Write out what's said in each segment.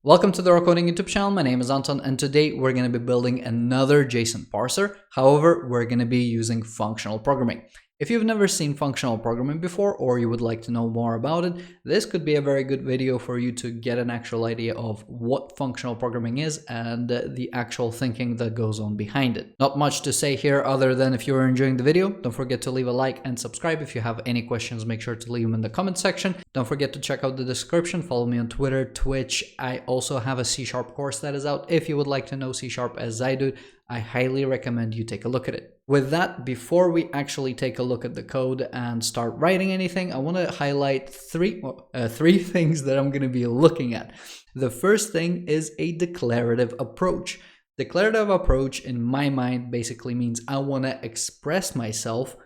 Welcome to the Raw Coding YouTube channel. My name is Anton, and today we're going to be building another Json parser. However, we're going to be using functional programming. If you've never seen functional programming before, or you would like to know more about it, this could be a very good video for you to get an actual idea of what functional programming is and the actual thinking that goes on behind it. Not much to say here other than if you're enjoying the video, don't forget to leave a like and subscribe. If you have any questions, make sure to leave them in the comment section. Don't forget to check out the description, follow me on Twitter, Twitch. I also have a C# course that is out. If you would like to know C# as I do, I highly recommend you take a look at it. With that, before we actually take a look at the code and start writing anything, I want to highlight three things that I'm going to be looking at. The first thing is a declarative approach. Declarative approach, in my mind, basically means I want to express myself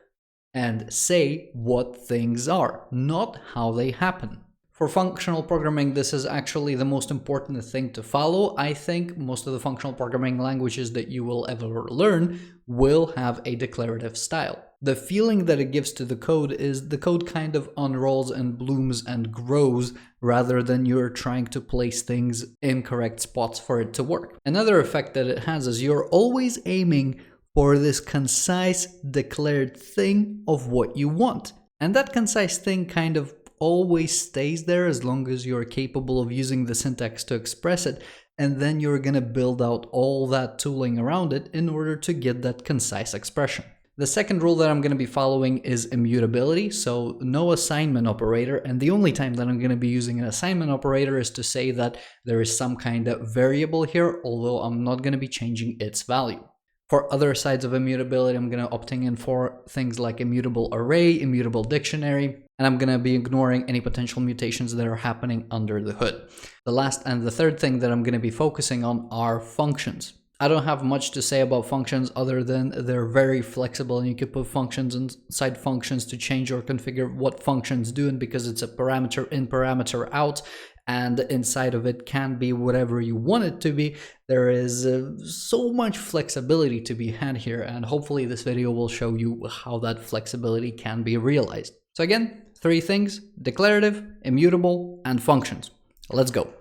and say what things are, not how they happen. For functional programming, this is actually the most important thing to follow. I think most of the functional programming languages that you will ever learn will have a declarative style. The feeling that it gives to the code is the code kind of unrolls and blooms and grows rather than you're trying to place things in correct spots for it to work. Another effect that it has is you're always aiming for this concise declared thing of what you want. And that concise thing kind of always stays there as long as you're capable of using the syntax to express it, and then you're going to build out all that tooling around it in order to get that concise expression. The second rule that I'm going to be following is immutability, so no assignment operator, and the only time that I'm going to be using an assignment operator is to say that there is some kind of variable here, although I'm not going to be changing its value. For other sides of immutability, I'm going to opting in for things like immutable array, immutable dictionary, and I'm going to be ignoring any potential mutations that are happening under the hood. The last and the third thing that I'm going to be focusing on are functions. I don't have much to say about functions other than they're very flexible, and you can put functions inside functions to change or configure what functions do, and because it's a parameter in, parameter out, and inside of it can be whatever you want it to be, there is so much flexibility to be had here, and hopefully this video will show you how that flexibility can be realized. So again, three things: declarative, immutable, and functions. Let's go.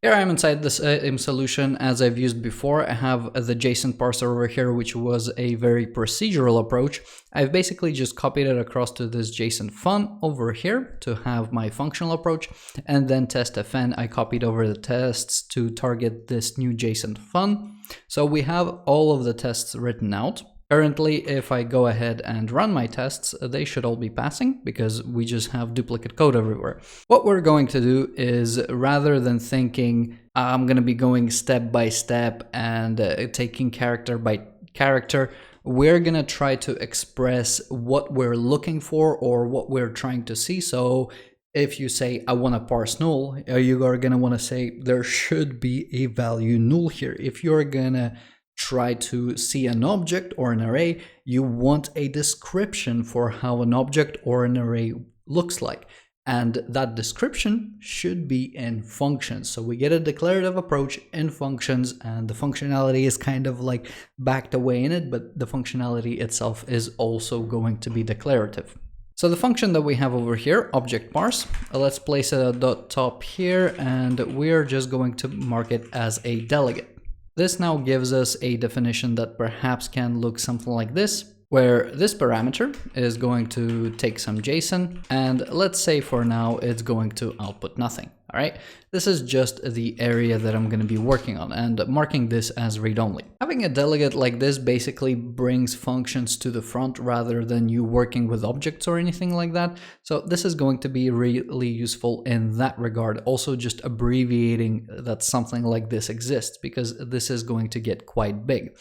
Here I am inside this solution as I've used before. I have the Json parser over here, which was a very procedural approach. I've basically just copied it across to this JSON fun over here to have my functional approach, and then test.fn, I copied over the tests to target this new JSON fun. So we have all of the tests written out. Currently, if I go ahead and run my tests, they should all be passing because we just have duplicate code everywhere. What we're going to do is, rather than thinking I'm going to be going step by step and taking character by character, we're going to try to express what we're looking for or what we're trying to see. So if you say, I want to parse null, you are going to want to say there should be a value null here. If you're going to try to see an object or an array, you want a description for how an object or an array looks like. And that description should be in functions. So we get a declarative approach in functions, and the functionality is kind of like backed away in it, but the functionality itself is also going to be declarative. So the function that we have over here, object parse, let's place it at the top here, and we're just going to mark it as a delegate. This now gives us a definition that perhaps can look something like this, where this parameter is going to take some JSON, and let's say for now it's going to output nothing. All right, this is just the area that I'm going to be working on, and marking this as read-only. Having a delegate like this basically brings functions to the front rather than you working with objects or anything like that. So this is going to be really useful in that regard. Also, just abbreviating that something like this exists, because this is going to get quite big.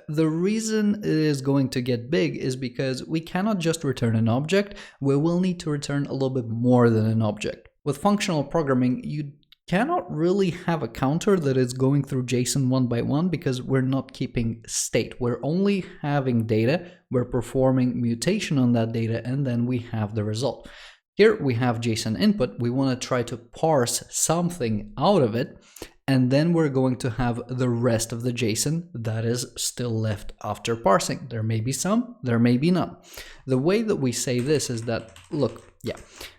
The reason it is going to get big is because we cannot just return an object. We will need to return a little bit more than an object. With functional programming, you cannot really have a counter that is going through JSON one by one because we're not keeping state. We're only having data, we're performing mutation on that data, and then we have the result. Here we have JSON input. We want to try to parse something out of it, and then we're going to have the rest of the JSON that is still left after parsing. There may be some, there may be none. The way that we say this is that, look, yeah,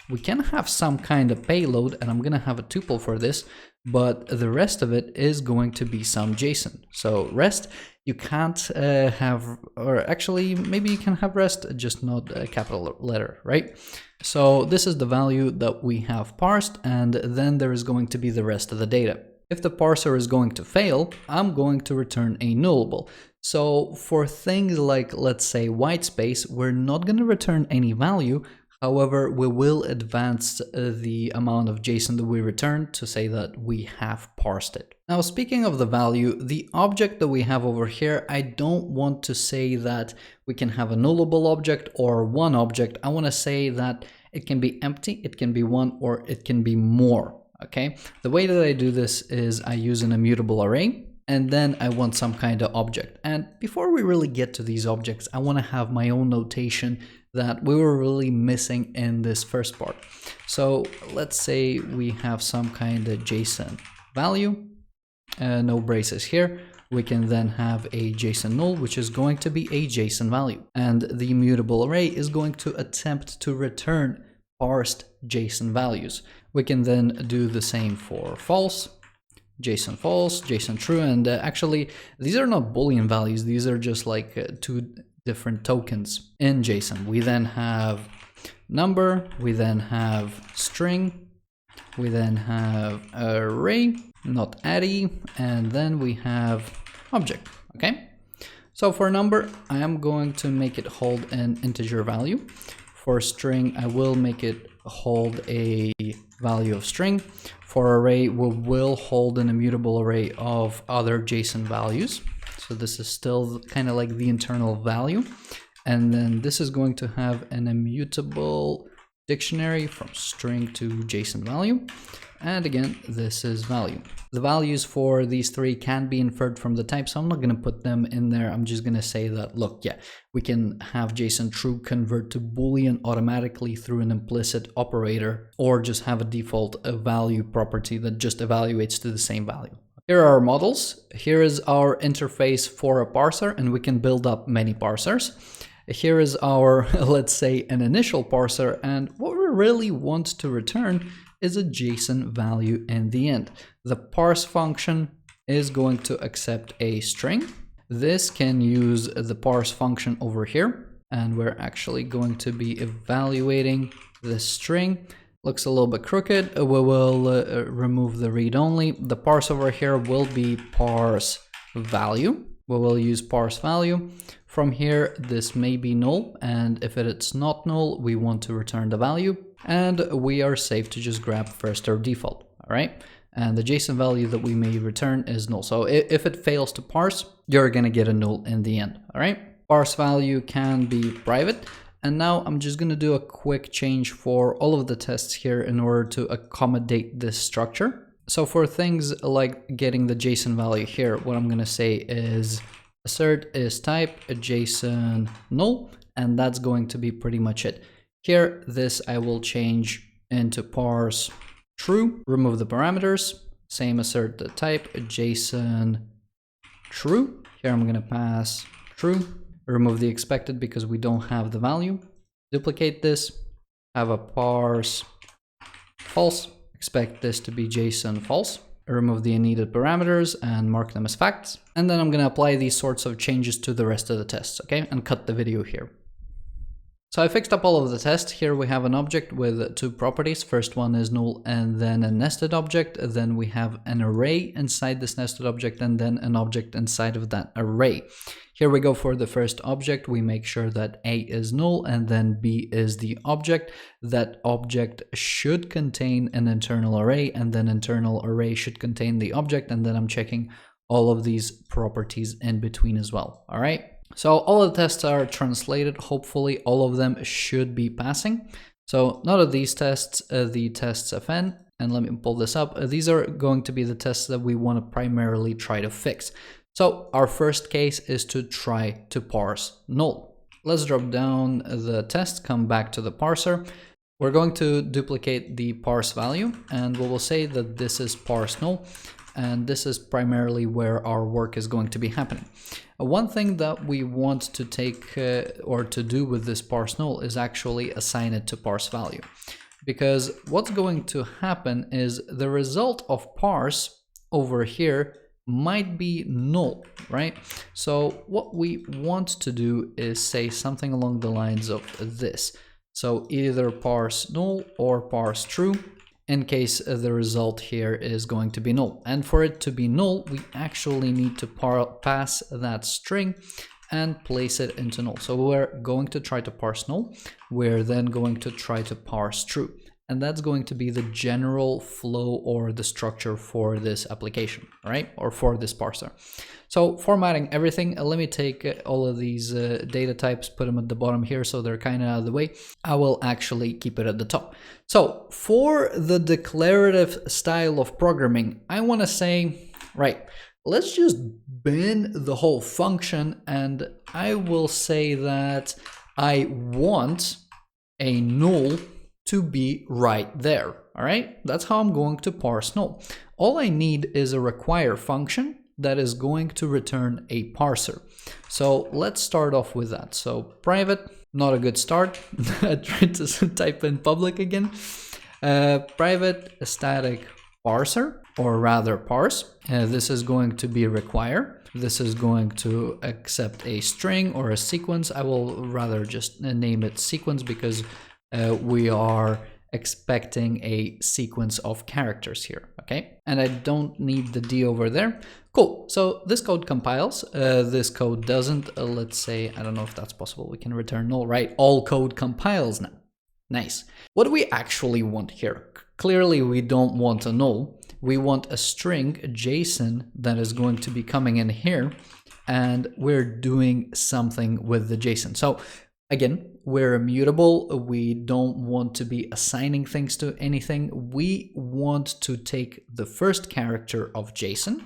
we can have some kind of payload, and I'm going to have a tuple for this, but the rest of it is going to be some JSON. So rest, you can't have, or actually maybe you can have rest, just not a capital letter, right? So this is the value that we have parsed, and then there is going to be the rest of the data. If the parser is going to fail, I'm going to return a nullable. So for things like, let's say, whitespace, we're not going to return any value. However, we will advance the amount of JSON that we return to say that we have parsed it. Now, speaking of the value, the object that we have over here, I don't want to say that we can have a nullable object or one object. I want to say that it can be empty, it can be one, or it can be more. Okay, the way that I do this is I use an immutable array, and then I want some kind of object. And before we really get to these objects, I want to have my own notation that we were really missing in this first part. So let's say we have some kind of JSON value, no braces here. We can then have a JSON null, which is going to be a JSON value. And the immutable array is going to attempt to return parsed JSON values. We can then do the same for false, JSON true, and actually these are not Boolean values, these are just like two different tokens in JSON. We then have number, we then have string, we then have array, not array, and then we have object. Okay, so for number, I am going to make it hold an integer value. For string, I will make it hold a value of string. For array, we will hold an immutable array of other JSON values. So this is still kind of like the internal value. And then this is going to have an immutable dictionary from string to JSON value. And again, this is value. The values for these three can be inferred from the type, so I'm not going to put them in there. I'm just going to say that, look, yeah, we can have JSON true convert to Boolean automatically through an implicit operator, or just have a default value property that just evaluates to the same value. Here are our models. Here is our interface for a parser, and we can build up many parsers. Here is our, let's say, an initial parser, and what we really want to return is a JSON value in the end. The parse function is going to accept a string. This can use the parse function over here, and we're actually going to be evaluating this string. Looks a little bit crooked. We will remove the read only. The parse over here will be parse value. We will use parse value. From here, this may be null, and if it's not null, we want to return the value, and we are safe to just grab first or default, all right? And the JSON value that we may return is null. So if it fails to parse, you're gonna get a null in the end, all right? Parse value can be private. And now I'm just gonna do a quick change for all of the tests here in order to accommodate this structure. So for things like getting the JSON value here, what I'm gonna say is assert is type a JSON null, and that's going to be pretty much it. Here, this I will change into parse true, remove the parameters, same assert the type a JSON true. Here I'm gonna pass true, remove the expected because we don't have the value. Duplicate this, have a parse false, expect this to be JSON false. Remove the unneeded parameters and mark them as facts. And then I'm going to apply these sorts of changes to the rest of the tests, okay? And cut the video here. So I fixed up all of the tests. Here we have an object with two properties. First one is null and then a nested object. Then we have an array inside this nested object and then an object inside of that array. Here we go for the first object. We make sure that A is null and then B is the object. That object should contain an internal array and then internal array should contain the object. And then I'm checking all of these properties in between as well. All right. So all of the tests are translated. Hopefully all of them should be passing. So none of these tests, the tests fn, and let me pull this up. These are going to be the tests that we want to primarily try to fix. So our first case is to try to parse null. Let's drop down the test, come back to the parser. We're going to duplicate the parse value and we will say that this is parse null. And this is primarily where our work is going to be happening. One thing that we want to take or to do with this parse null is actually assign it to parse value. because what's going to happen is the result of parse over here might be null, right? So what we want to do is say something along the lines of this. So either parse null or parse true in case the result here is going to be null. And for it to be null, we actually need to pass that string and place it into null. So we're going to try to parse null. We're then going to try to parse true. And that's going to be the general flow or the structure for this application, right? Or for this parser. So formatting everything, let me take all of these data types, put them at the bottom here so they're kind of out of the way. I will actually keep it at the top. So for the declarative style of programming, I want to say, right, let's just bin the whole function, and I will say that I want a null to be right there. All right, that's how I'm going to parse null. All I need is a require function that is going to return a parser. So let's start off with that. So private, not a good start. I tried to type in public again. Private static parser, or rather parse. This is going to be require. This is going to accept a string or a sequence. I will rather just name it sequence because we are expecting a sequence of characters here, okay? And I don't need the D over there. Cool, so this code compiles, this code doesn't. Let's say, I don't know if that's possible, we can return null, right? All code compiles now. Nice. What do we actually want here? Clearly we don't want a null. We want a string, a JSON, that is going to be coming in here, and we're doing something with the JSON. So again, we're immutable. We don't want to be assigning things to anything. We want to take the first character of JSON.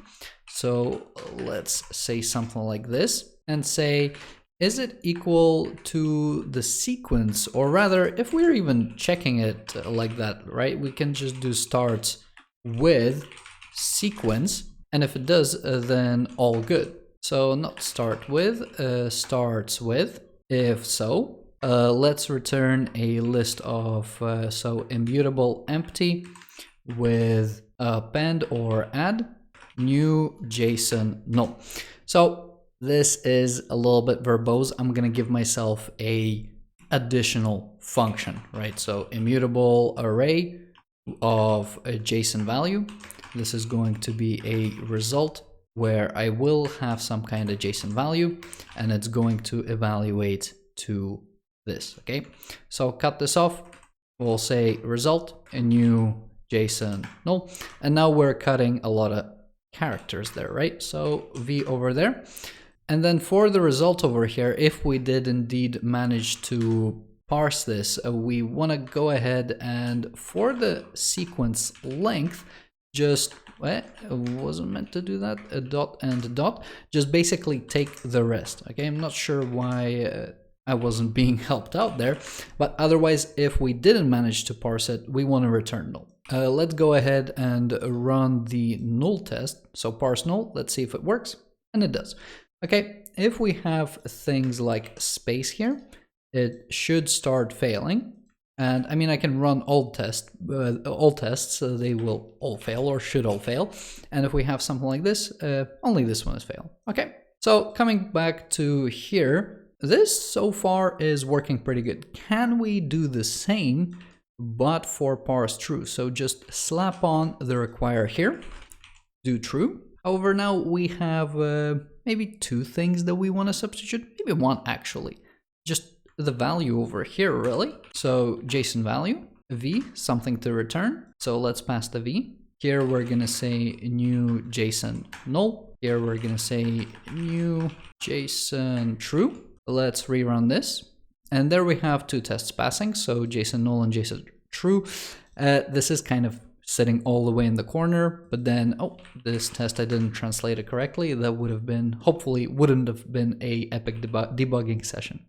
So let's say something like this and say, is it equal to the sequence? Or rather, if we're even checking it like that, right, we can just do starts with sequence. And if it does, then all good. So not start with, starts with. If so, let's return a list of, so immutable empty with append or add new JSON null. So this is a little bit verbose. I'm going to give myself a additional function, right? So immutable array of a JSON value. This is going to be a result where I will have some kind of JSON value, and it's going to evaluate to this, okay? So cut this off, we'll say result, a new JSON null, and now we're cutting a lot of characters there, right? So V over there. And then for the result over here, if we did indeed manage to parse this, we want to go ahead and for the sequence length, just wasn't meant to do that, a dot and a dot, just basically take the rest, okay? I'm not sure why I wasn't being helped out there, but otherwise, if we didn't manage to parse it, we want to return null. Let's go ahead and run the null test. So parse null, let's see if it works, and it does. Okay, if we have things like space here, it should start failing. And I mean, I can run all tests, so they will all fail or should all fail. And if we have something like this, only this one is fail. Okay, so coming back to here, this so far is working pretty good. Can we do the same, but for parse true? So just slap on the require here, do true. However, now we have maybe two things that we want to substitute, maybe one actually, just the value over here, really. So JSON value, V, something to return. So let's pass the V. Here we're going to say new JSON null. Here we're going to say new JSON true. Let's rerun this. And there we have two tests passing. So JSON null and JSON true. This is kind of sitting all the way in the corner, but then, oh, this test I didn't translate it correctly. That would have been, hopefully wouldn't have been a epic debugging session.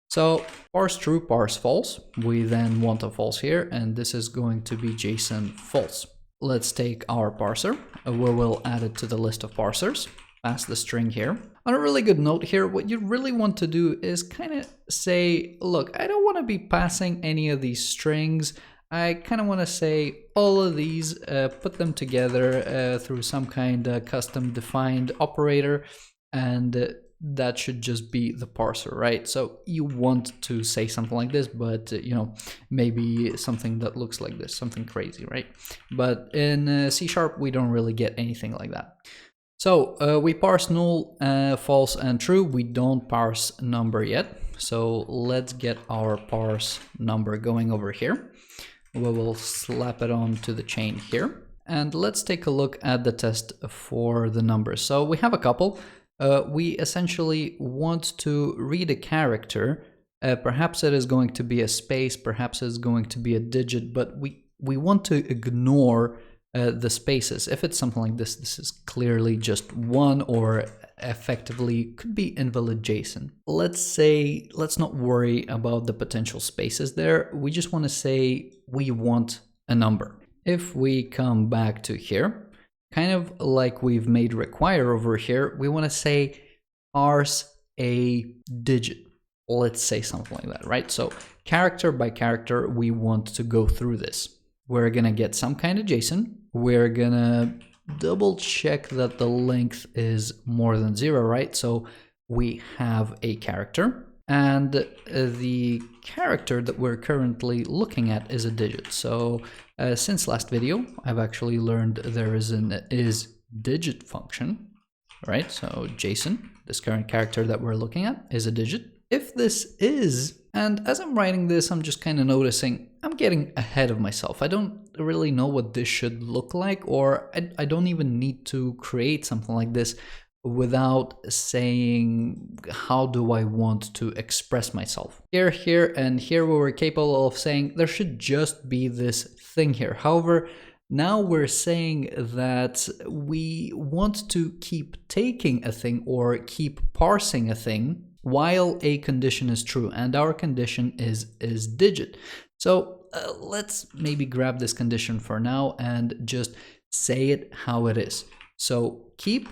So parse true, parse false. We then want a false here, and this is going to be JSON false. Let's take our parser, we will add it to the list of parsers, pass the string here. On a really good note here, what you really want to do is kind of say, look, I don't want to be passing any of these strings. I kind of want to say all of these, put them together through some kind of custom defined operator, and that should just be the parser, right? So you want to say something like this, but you know, maybe something that looks like this, something crazy, right? But in C# we don't really get anything like that. So we parse null, false, and true. We don't parse number yet. So let's get our parse number going over here. We will slap it onto the chain here. And let's take a look at the test for the numbers. So we have a couple. We essentially want to read a character. Perhaps it is going to be a space, perhaps it's going to be a digit, but we want to ignore the spaces. If it's something like this, this is clearly just one, or effectively could be invalid JSON. Let's not worry about the potential spaces there. We just want to say we want a number. If we come back to here, kind of like we've made require over here, we want to say parse a digit. Let's say something like that, right? So character by character, we want to go through this. We're gonna get some kind of JSON. We're gonna double check that the length is more than 0, right? So we have a character, and the character that we're currently looking at is a digit. So since last video, I've actually learned there is an isDigit function, right? So JSON, this current character that we're looking at, is a digit. If this is, and as I'm writing this, I'm just kind of noticing I'm getting ahead of myself. I don't really know what this should look like, or I don't even need to create something like this without saying how do I want to express myself. Here, and here we were capable of saying there should just be this thing here. However, now we're saying that we want to keep taking a thing or keep parsing a thing while a condition is true, and our condition is digit. So let's maybe grab this condition for now and just say it how it is. So keep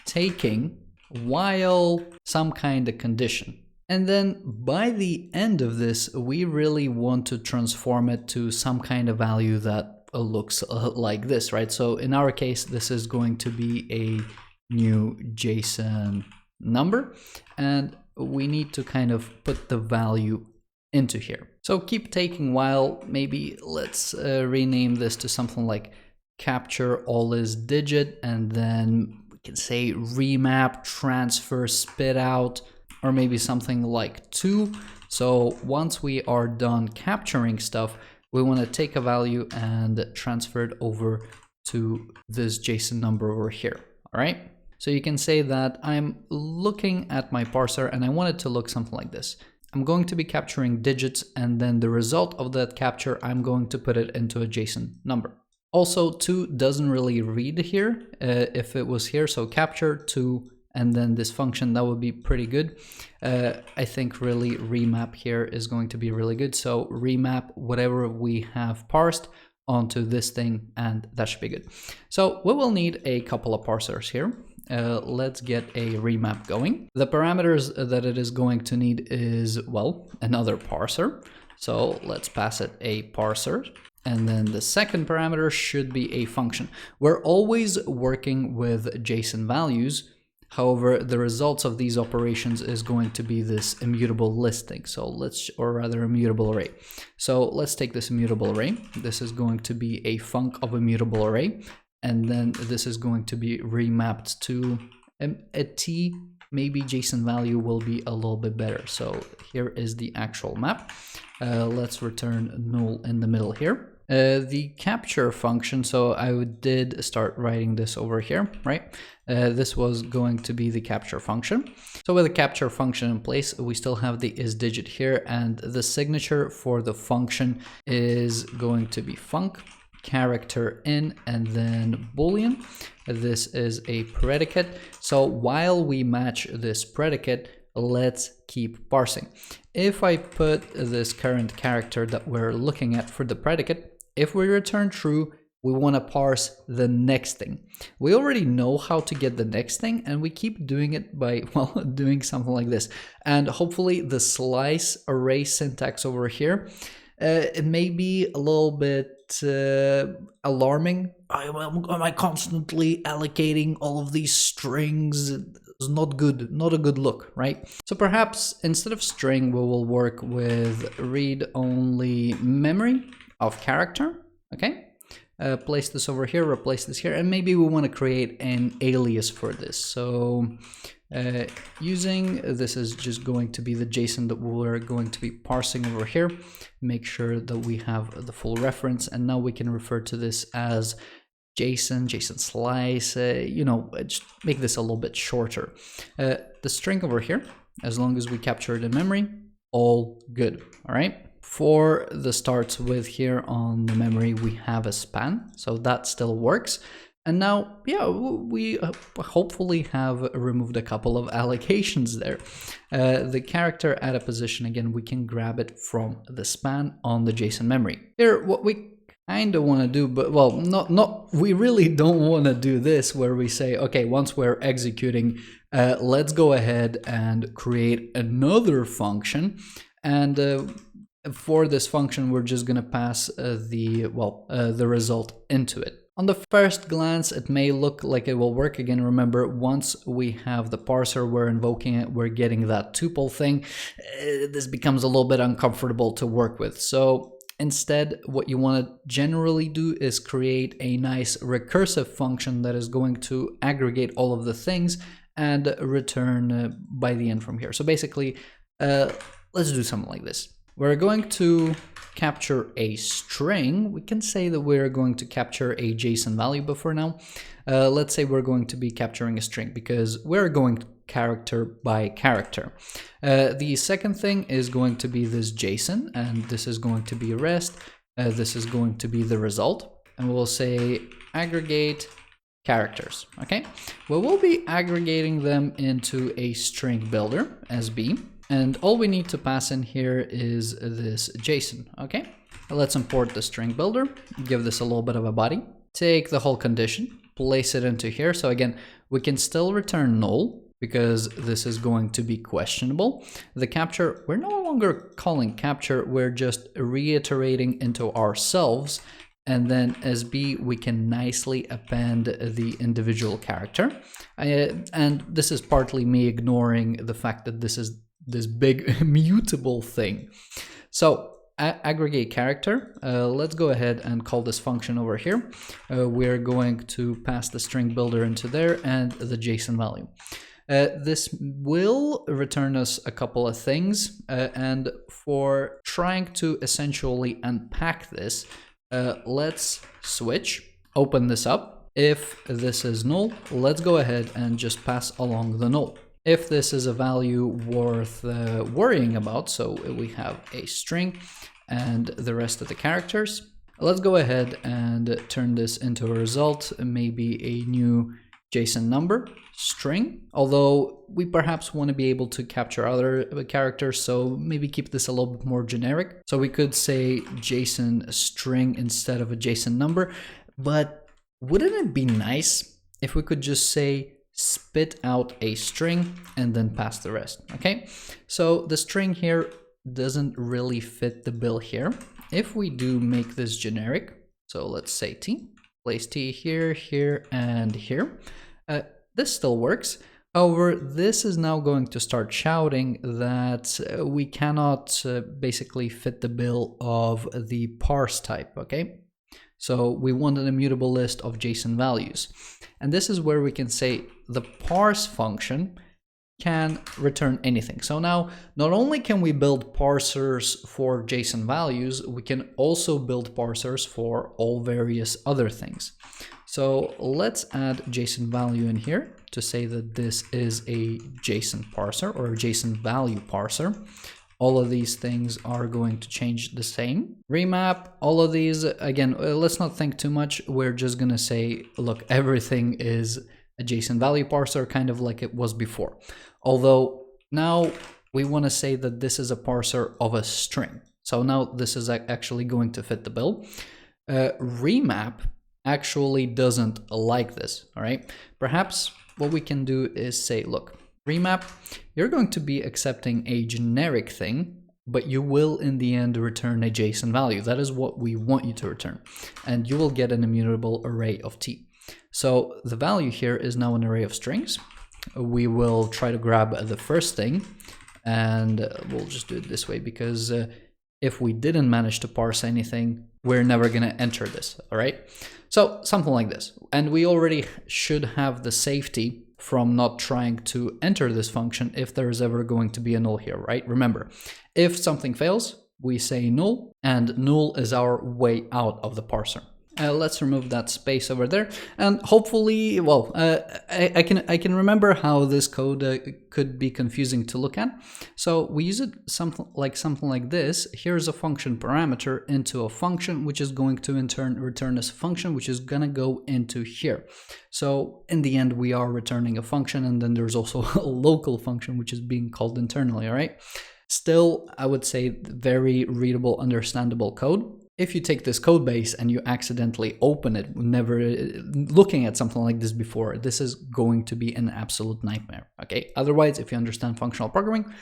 taking while some kind of condition. And then by the end of this, we really want to transform it to some kind of value that looks like this, right? So in our case, this is going to be a new JSON number, and we need to kind of put the value into here. So keep taking while, maybe let's rename this to something like capture all is digit, and then we can say remap, transfer, spit out, or maybe something like 2. So once we are done capturing stuff, we want to take a value and transfer it over to this JSON number over here. All right. So you can say that I'm looking at my parser and I want it to look something like this. I'm going to be capturing digits, and then the result of that capture, I'm going to put it into a JSON number. Also, 2 doesn't really read here if it was here. So capture 2 and then this function, that would be pretty good. I think really remap here is going to be really good. So remap whatever we have parsed onto this thing, and that should be good. So we will need a couple of parsers here. Let's get a remap going. The parameters that it is going to need is, well, another parser. So let's pass it a parser. And then the second parameter should be a function. We're always working with JSON values. However, the results of these operations is going to be this immutable listing. So or rather immutable array. So let's take this immutable array. This is going to be a func of immutable array. And then this is going to be remapped to a t. Maybe JSON value will be a little bit better. So here is the actual map. Let's return null in the middle here. The capture function, so I did start writing this over here, right? This was going to be the capture function. So with the capture function in place, we still have the isDigit here, and the signature for the function is going to be func character in and then boolean. This is a predicate. So while we match this predicate, let's keep parsing. If I put this current character that we're looking at for the predicate, if we return true, we want to parse the next thing. We already know how to get the next thing, and we keep doing it by, well, doing something like this. And hopefully the slice array syntax over here it may be a little bit alarming. Am I constantly allocating all of these strings? It's not good, not a good look, right? So perhaps instead of string, we will work with read-only memory of character, okay? Place this over here, replace this here, and maybe we want to create an alias for this. So using this is just going to be the JSON that we're going to be parsing over here. Make sure that we have the full reference, and now we can refer to this as JSON slice, you know, just make this a little bit shorter. The string over here, as long as we capture it in memory, all good, all right? For the starts with here on the memory, we have a span, so that still works. And now, yeah, we hopefully have removed a couple of allocations there. The character at a position, again, we can grab it from the span on the JSON memory. Here, what we kind of want to do, but well, we really don't want to do this where we say, okay, once we're executing, let's go ahead and create another function. And for this function, we're just going to pass the result into it. On the first glance, it may look like it will work. Again, remember, once we have the parser, we're invoking it, we're getting that tuple thing. This becomes a little bit uncomfortable to work with. So instead, what you want to generally do is create a nice recursive function that is going to aggregate all of the things and return by the end from here. So basically, let's do something like this. We're going to capture a string. We can say that we're going to capture a JSON value, but for now, let's say we're going to be capturing a string because we're going character by character. The second thing is going to be this JSON, and this is going to be rest. This is going to be the result, and we'll say aggregate characters, okay? We will be aggregating them into a string builder, SB. And all we need to pass in here is this JSON, okay? Let's import the string builder, give this a little bit of a body, take the whole condition, place it into here. So again, we can still return null because this is going to be questionable. The capture, we're no longer calling capture, we're just reiterating into ourselves. And then SB, we can nicely append the individual character. And this is partly me ignoring the fact that this is this big mutable thing. So aggregate character, let's go ahead and call this function over here. We're going to pass the string builder into there and the JSON value. This will return us a couple of things, and for trying to essentially unpack this, let's switch, open this up. If this is null, let's go ahead and just pass along the null. If this is a value worth worrying about, so we have a string and the rest of the characters, let's go ahead and turn this into a result, maybe a new JSON number string, although we perhaps want to be able to capture other characters, so maybe keep this a little bit more generic. So we could say JSON string instead of a JSON number, but wouldn't it be nice if we could just say spit out a string and then pass the rest, okay? So the string here doesn't really fit the bill here. If we do make this generic, so let's say t, place t here, here, and here, this still works. However, this is now going to start shouting that we cannot basically fit the bill of the parse type, okay? So we want an immutable list of JSON values. And this is where we can say the parse function can return anything. So now, not only can we build parsers for JSON values, we can also build parsers for all various other things. So let's add JSON value in here to say that this is a JSON parser or a JSON value parser. All of these things are going to change the same. Remap, all of these, again, let's not think too much. We're just going to say, look, everything is a JSON value parser, kind of like it was before. Although now we want to say that this is a parser of a string. So now this is actually going to fit the bill. Remap actually doesn't like this, all right? Perhaps what we can do is say, look, remap, you're going to be accepting a generic thing, but you will in the end return a JSON value. That is what we want you to return. And you will get an immutable array of t. So the value here is now an array of strings. We will try to grab the first thing, and we'll just do it this way because if we didn't manage to parse anything, we're never going to enter this, all right? So something like this. And we already should have the safety from not trying to enter this function if there is ever going to be a null here, right? Remember, if something fails, we say null, and null is our way out of the parser. Let's remove that space over there, and hopefully, well, I can remember how this code could be confusing to look at. So we use it something like this. Here's a function parameter into a function, which is going to in turn return as a function, which is gonna go into here. So in the end, we are returning a function, and then there's also a local function which is being called internally. All right. Still, I would say very readable, understandable code. If you take this code base and you accidentally open it, never looking at something like this before, this is going to be an absolute nightmare, okay? Otherwise, if you understand functional programming,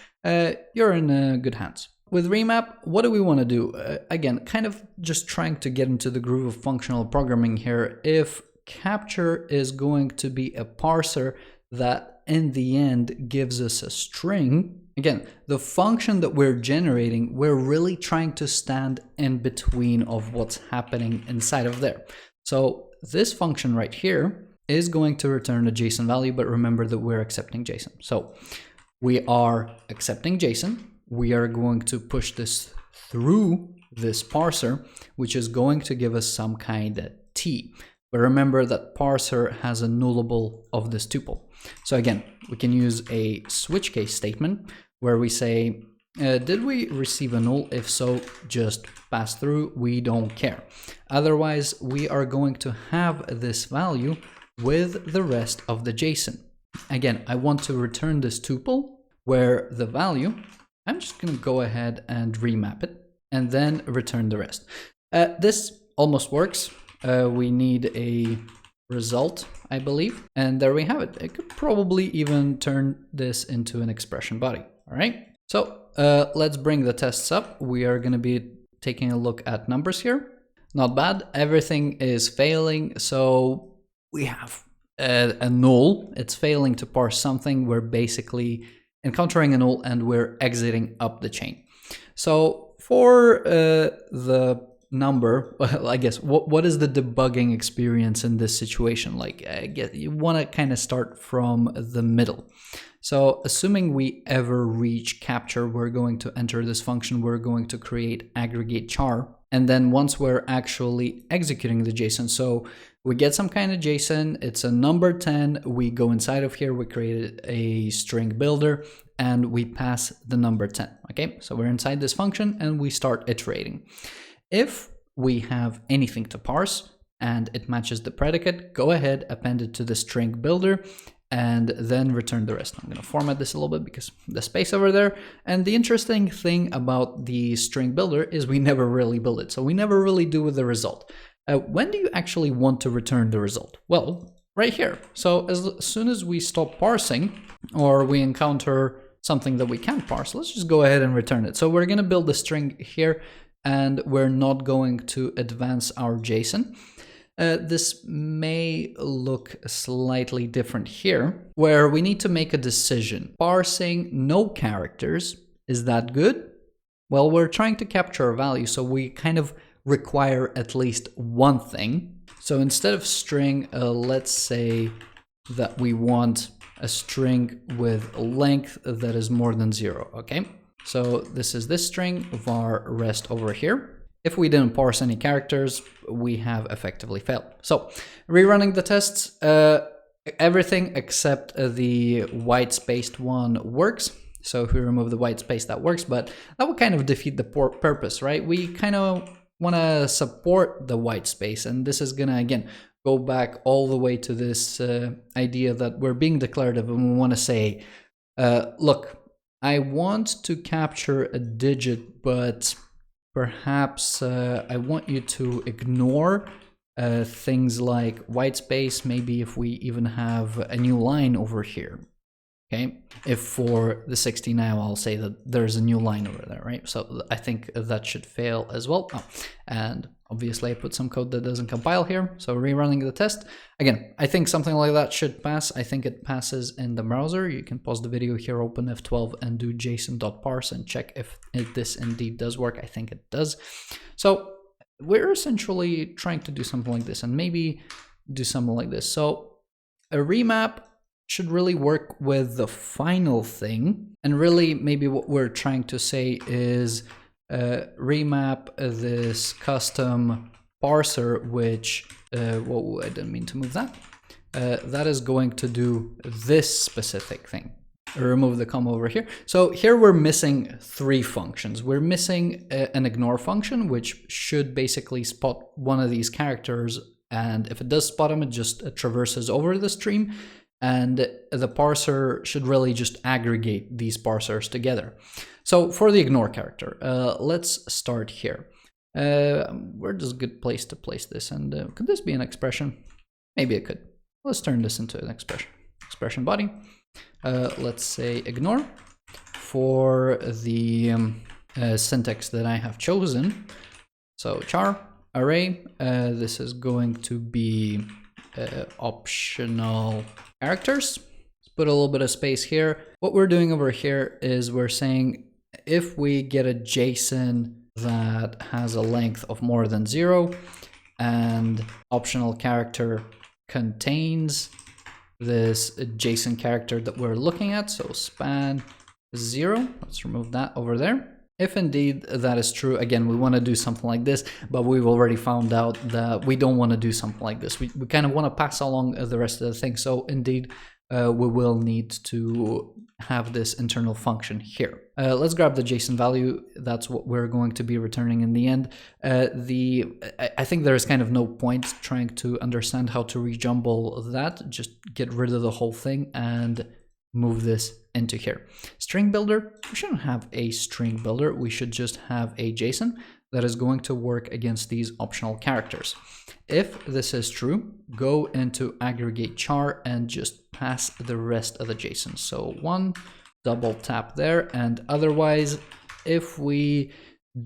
you're in good hands. With remap, what do we want to do? Again, kind of just trying to get into the groove of functional programming here. If capture is going to be a parser that in the end gives us a string, again, the function that we're generating, we're really trying to stand in between of what's happening inside of there. So this function right here is going to return a JSON value, but remember that we're accepting JSON. So we are accepting JSON. We are going to push this through this parser, which is going to give us some kind of T. But remember that parser has a nullable of this tuple. So again, we can use a switch case statement where we say, did we receive a null? If so, just pass through, we don't care. Otherwise, we are going to have this value with the rest of the JSON. Again, I want to return this tuple where the value, I'm just gonna go ahead and remap it and then return the rest. This almost works. We need a result, I believe, and there we have it. I could probably even turn this into an expression body. All right, so let's bring the tests up. We are going to be taking a look at numbers here. Not bad. Everything is failing. So we have a null. It's failing to parse something. We're basically encountering a null and we're exiting up the chain. So for the number, well, I guess what is the debugging experience in this situation like? I guess you want to kind of start from the middle. So assuming we ever reach capture, we're going to enter this function, we're going to create aggregate char, and then once we're actually executing the JSON, so we get some kind of JSON, it's a number 10, we go inside of here, we create a string builder, and we pass the number 10, okay? So we're inside this function and we start iterating. If we have anything to parse and it matches the predicate, go ahead, append it to the string builder, and then return the rest. I'm going to format this a little bit because the space over there. And the interesting thing about the string builder is we never really build it. So we never really do with the result. When do you actually want to return the result? Well, right here. So as soon as we stop parsing or we encounter something that we can't parse, let's just go ahead and return it. So we're going to build the string here and we're not going to advance our JSON. This may look slightly different here, where we need to make a decision. Parsing no characters, is that good? Well, we're trying to capture a value, so we kind of require at least one thing. So instead of string, let's say that we want a string with length that is more than 0, okay? So this is this string, var rest over here. If we didn't parse any characters, we have effectively failed. So rerunning the tests, everything except the white spaced one works. So if we remove the white space, that works, but that would kind of defeat the purpose, right? We kind of want to support the white space, and this is gonna, again, go back all the way to this idea that we're being declarative and we want to say, look, I want to capture a digit, but perhaps I want you to ignore things like white space, maybe if we even have a new line over here. Okay, if for the 60 now I'll say that there's a new line over there, right? So I think that should fail as well. Oh, and obviously I put some code that doesn't compile here, so rerunning the test. Again, I think something like that should pass. I think it passes in the browser. You can pause the video here, open F12 and do json.parse and check if this indeed does work. I think it does. So we're essentially trying to do something like this and maybe do something like this. So a remap should really work with the final thing. And really maybe what we're trying to say is remap this custom parser, which, whoa, I didn't mean to move that. That is going to do this specific thing. Remove the comma over here. So here we're missing 3 functions. We're missing an ignore function, which should basically spot one of these characters. And if it does spot them, it just traverses over the stream. And the parser should really just aggregate these parsers together. So for the ignore character, let's start here. Where's a good place to place this? And could this be an expression? Maybe it could. Let's turn this into an expression. Expression body. Let's say ignore. For the syntax that I have chosen, so char array, this is going to be optional characters. Let's put a little bit of space here. What we're doing over here is we're saying if we get a JSON that has a length of more than 0 and optional character contains this JSON character that we're looking at, so span 0, let's remove that over there. If indeed that is true, again, we want to do something like this, but we've already found out that we don't want to do something like this. We kind of want to pass along the rest of the thing. So indeed, we will need to have this internal function here. Let's grab the JSON value. That's what we're going to be returning in the end. I think there's kind of no point trying to understand how to rejumble that. Just get rid of the whole thing and move this into here. String builder, we shouldn't have a string builder. We should just have a JSON that is going to work against these optional characters. If this is true, go into aggregate char and just pass the rest of the JSON. So 1, double tap there, and otherwise, if we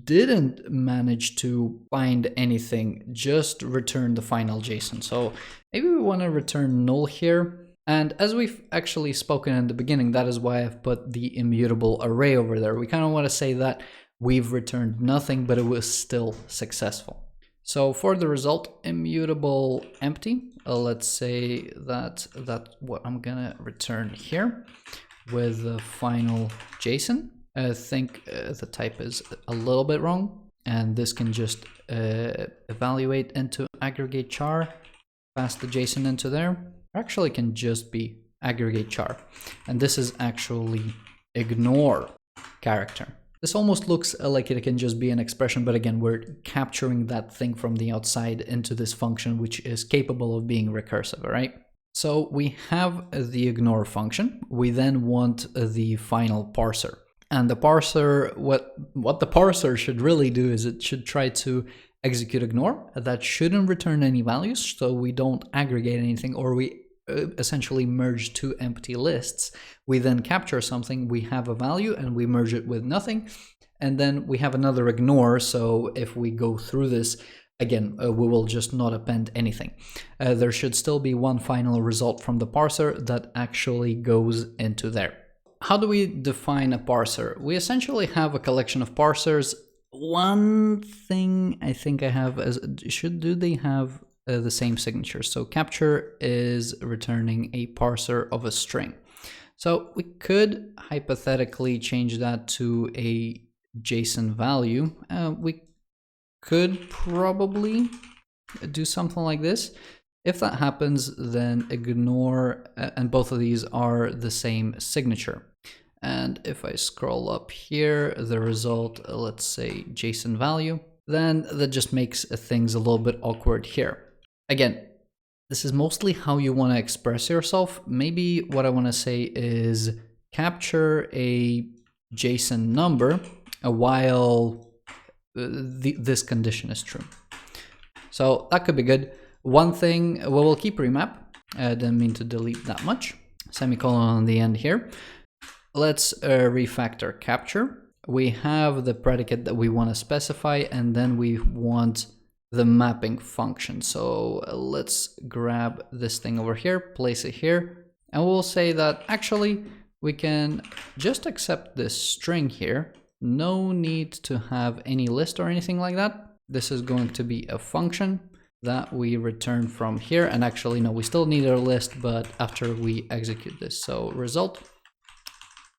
didn't manage to find anything, just return the final JSON. So maybe we want to return null here. And as we've actually spoken in the beginning, that is why I've put the immutable array over there. We kind of want to say that we've returned nothing, but it was still successful. So for the result, immutable empty, let's say that's what I'm gonna return here with the final JSON. I think the type is a little bit wrong, and this can just evaluate into aggregate char, pass the JSON into there. Actually can just be aggregate char, and this is actually ignore character. This almost looks like it can just be an expression, but again, we're capturing that thing from the outside into this function, which is capable of being recursive, all right? So we have the ignore function. We then want the final parser. And the parser, what the parser should really do is it should try to execute ignore. That shouldn't return any values, so we don't aggregate anything, or we essentially merge 2 empty lists. We then capture something, we have a value, and we merge it with nothing. And then we have another ignore, so if we go through this, again, we will just not append anything. There should still be one final result from the parser that actually goes into there. How do we define a parser? We essentially have a collection of parsers. One thing I think I have is, do they have the same signature? So capture is returning a parser of a string. So we could hypothetically change that to a JSON value. We could probably do something like this. If that happens, then ignore, and both of these are the same signature. And if I scroll up here, the result, let's say JSON value, then that just makes things a little bit awkward here. Again, this is mostly how you want to express yourself. Maybe what I want to say is capture a JSON number while this condition is true. So that could be good. One thing, well, we'll keep remap. I didn't mean to delete that much. semicolon on the end here. Let's refactor capture. We have the predicate that we want to specify, and then we want the mapping function. So let's grab this thing over here, place it here, and we'll say that actually we can just accept this string here. No need to have any list or anything like that. This is going to be a function that we return from here. And actually, no, we still need a list, but after we execute this. So result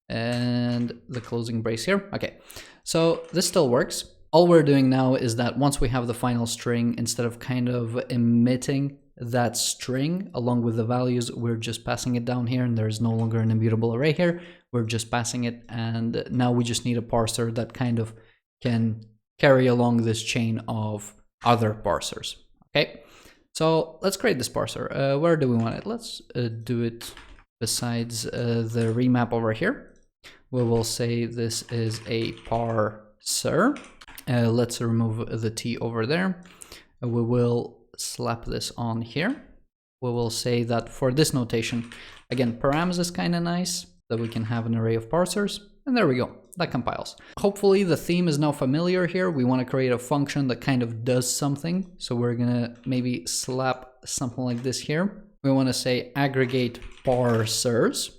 and the closing brace here. Okay, so this still works. All we're doing now is that once we have the final string, instead of kind of emitting that string along with the values, we're just passing it down here, and there's no longer an immutable array here. We're just passing it, and now we just need a parser that kind of can carry along this chain of other parsers. Okay, so let's create this parser. Where do we want it? Let's do it besides the remap over here. We will say this is a parser. Let's remove the T over there. We will slap this on here. We will say that for this notation, again, params is kind of nice, that we can have an array of parsers. And there we go, that compiles. Hopefully the theme is now familiar here. We want to create a function that kind of does something. So we're gonna maybe slap something like this here. We want to say aggregate parsers.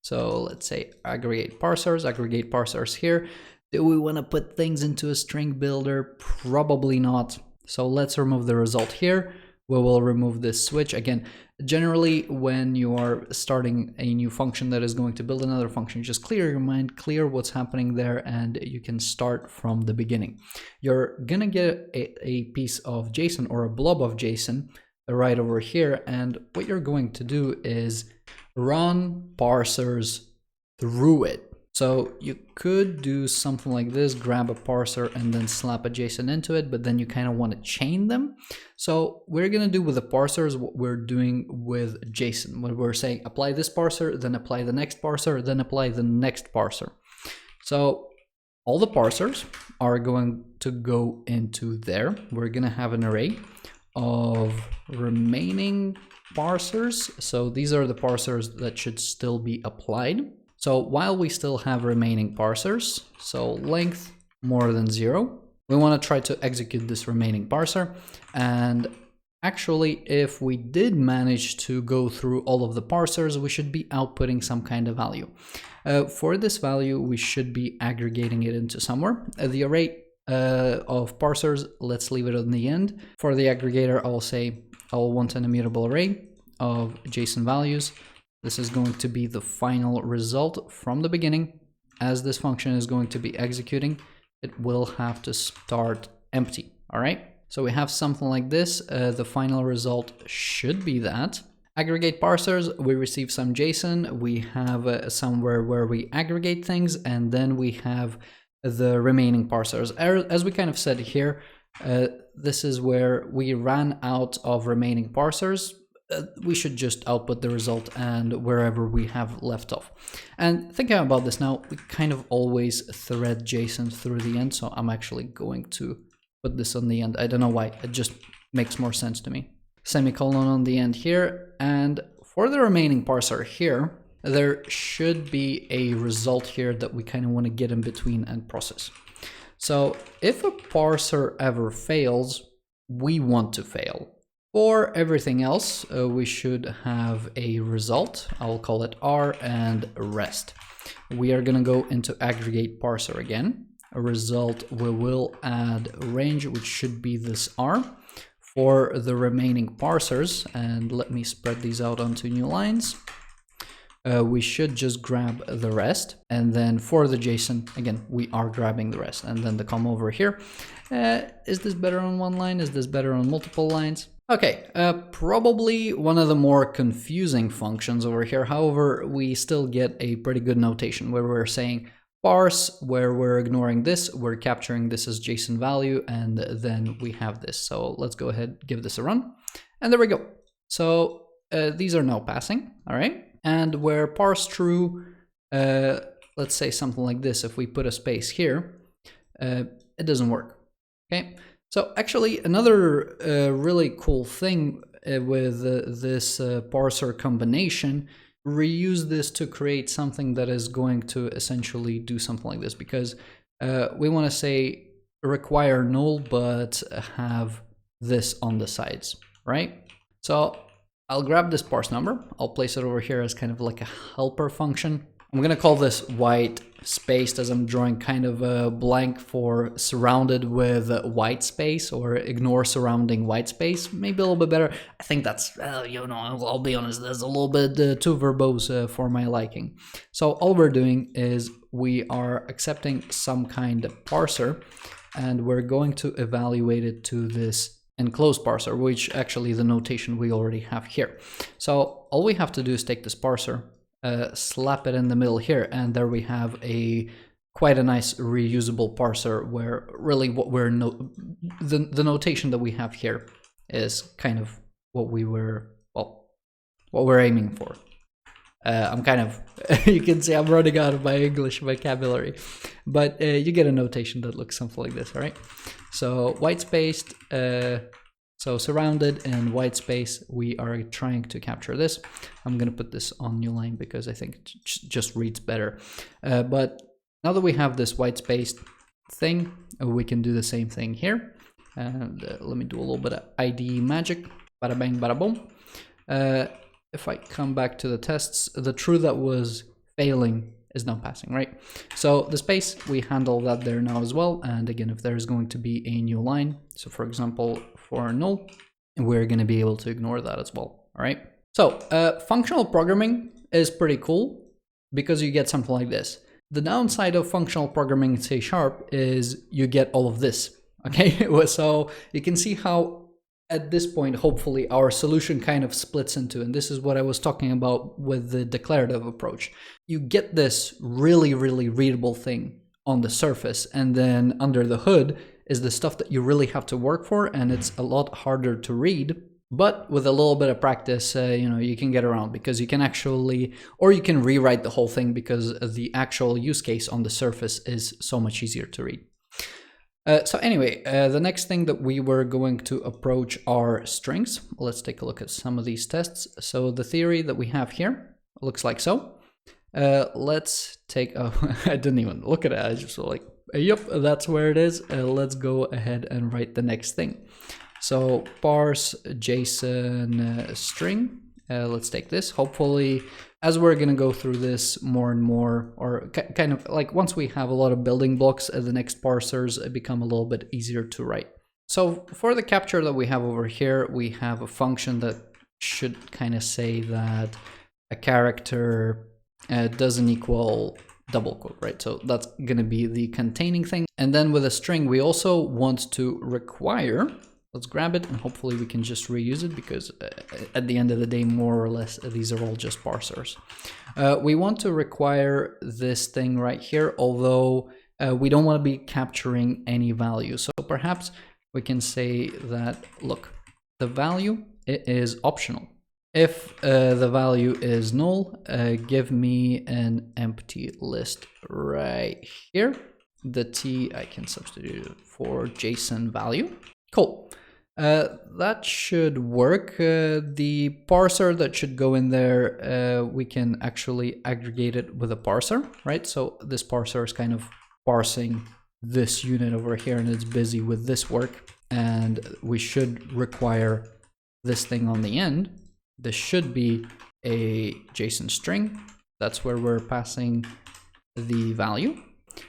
So let's say aggregate parsers here. Do we want to put things into a string builder? Probably not. So let's remove the result here. We will remove this switch. Again, generally when you are starting a new function that is going to build another function, just clear your mind, clear what's happening there, and you can start from the beginning. You're gonna get a piece of JSON or a blob of JSON right over here, and what you're going to do is run parsers through it. So you could do something like this, grab a parser and then slap a JSON into it, but then you kind of want to chain them. So we're going to do with the parsers what we're doing with JSON, when we're saying apply this parser, then apply the next parser, then apply the next parser. So all the parsers are going to go into there. We're going to have an array of remaining parsers. So these are the parsers that should still be applied. So while we still have remaining parsers, so length more than 0, we want to try to execute this remaining parser. And actually, if we did manage to go through all of the parsers, we should be outputting some kind of value. For this value, we should be aggregating it into somewhere. The array of parsers, let's leave it on the end. For the aggregator, I'll say I'll want an immutable array of JSON values. This is going to be the final result from the beginning. As this function is going to be executing, it will have to start empty. All right, so we have something like this. The final result should be that. Aggregate parsers, we receive some JSON. We have somewhere where we aggregate things, and then we have the remaining parsers. As we kind of said here, this is where we ran out of remaining parsers. We should just output the result and wherever we have left off. And thinking about this now, we kind of always thread JSON through the end, so I'm actually going to put this on the end. I don't know why, it just makes more sense to me. Semicolon on the end here, and for the remaining parser here, there should be a result here that we kind of want to get in between and process. So if a parser ever fails, we want to fail. For everything else, we should have a result. I'll call it R and rest. We are going to go into aggregate parser again. A result, we will add range, which should be this R. For the remaining parsers, and let me spread these out onto new lines, we should just grab the rest. And then for the JSON, again, we are grabbing the rest. And then the comma over here. Is this better on one line? Is this better on multiple lines? Okay, probably one of the more confusing functions over here. However, we still get a pretty good notation where we're saying parse, where we're ignoring this, we're capturing this as JSON value, and then we have this. So let's go ahead, give this a run, and there we go. So these are now passing, all right? And where parse true, let's say something like this, if we put a space here, it doesn't work, okay? So actually another really cool thing with this parser combination reuse this to create something that is going to essentially do something like this, because we want to say require null but have this on the sides, right? So I'll grab this parse number, I'll place it over here as kind of like a helper function. I'm gonna call this white spaced, as I'm drawing kind of a blank for surrounded with white space, or ignore surrounding white space, maybe a little bit better. I think that's, you know, I'll be honest, that's a little bit too verbose for my liking. So all we're doing is we are accepting some kind of parser, and we're going to evaluate it to this enclosed parser, which actually the notation we already have here. So all we have to do is take this parser, slap it in the middle here, and there we have quite a nice reusable parser, where really what we're the notation that we have here is kind of what we're aiming for. I'm kind of you can see I'm running out of my English vocabulary, but you get a notation that looks something like this, all right? So white spaced, so surrounded and white space, we are trying to capture this. I'm going to put this on new line because I think it just reads better. But now that we have this white spaced thing, we can do the same thing here. And let me do a little bit of IDE magic. Bada bang, bada boom. If I come back to the tests, the true that was failing is now passing, right? So the space, we handle that there now as well. And again, if there's going to be a new line, so for example, for null, we're going to be able to ignore that as well, all right? So functional programming is pretty cool because you get something like this. The downside of functional programming in C# is you get all of this, okay? So you can see how at this point, hopefully, our solution kind of splits into, and this is what I was talking about with the declarative approach. You get this really, really readable thing on the surface, and then under the hood is the stuff that you really have to work for, and it's a lot harder to read. But with a little bit of practice, you know, you can get around, because you can actually, or you can rewrite the whole thing, because the actual use case on the surface is so much easier to read. So anyway, the next thing that we were going to approach are strings. Let's take a look at some of these tests. So the theory that we have here looks like so. Let's take, oh, I didn't even look at it. I just was like, yep, that's where it is. Let's go ahead and write the next thing. So parse JSON string. Let's take this. Hopefully, as we're going to go through this more and more, or kind of like once we have a lot of building blocks, the next parsers become a little bit easier to write. So for the capture that we have over here, we have a function that should kind of say that a character doesn't equal double quote, right? So that's going to be the containing thing. And then with a string, we also want to require. Let's grab it, and hopefully we can just reuse it, because at the end of the day, more or less, these are all just parsers. We want to require this thing right here, although we don't want to be capturing any value. So perhaps we can say that, look, the value is optional. If the value is null, give me an empty list right here. The T I can substitute for JSON value. Cool. That should work. The parser that should go in there, we can actually aggregate it with a parser, right? So this parser is kind of parsing this unit over here, and it's busy with this work. And we should require this thing on the end. This should be a JSON string. That's where we're passing the value.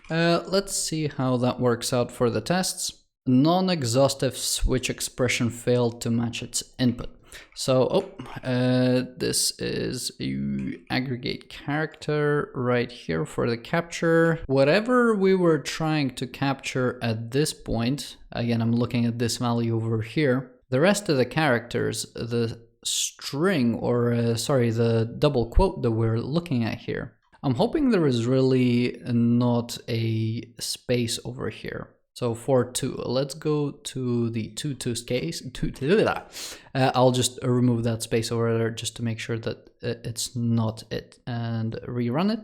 Let's see how that works out for the tests. Non-exhaustive switch expression failed to match its input. So, this is aggregate character right here for the capture. Whatever we were trying to capture at this point, again, I'm looking at this value over here. The rest of the characters, the string, or sorry, the double quote that we're looking at here, I'm hoping there is really not a space over here. So for 2, let's go to the 2 case. I'll just remove that space over there just to make sure that it's not it, and rerun it.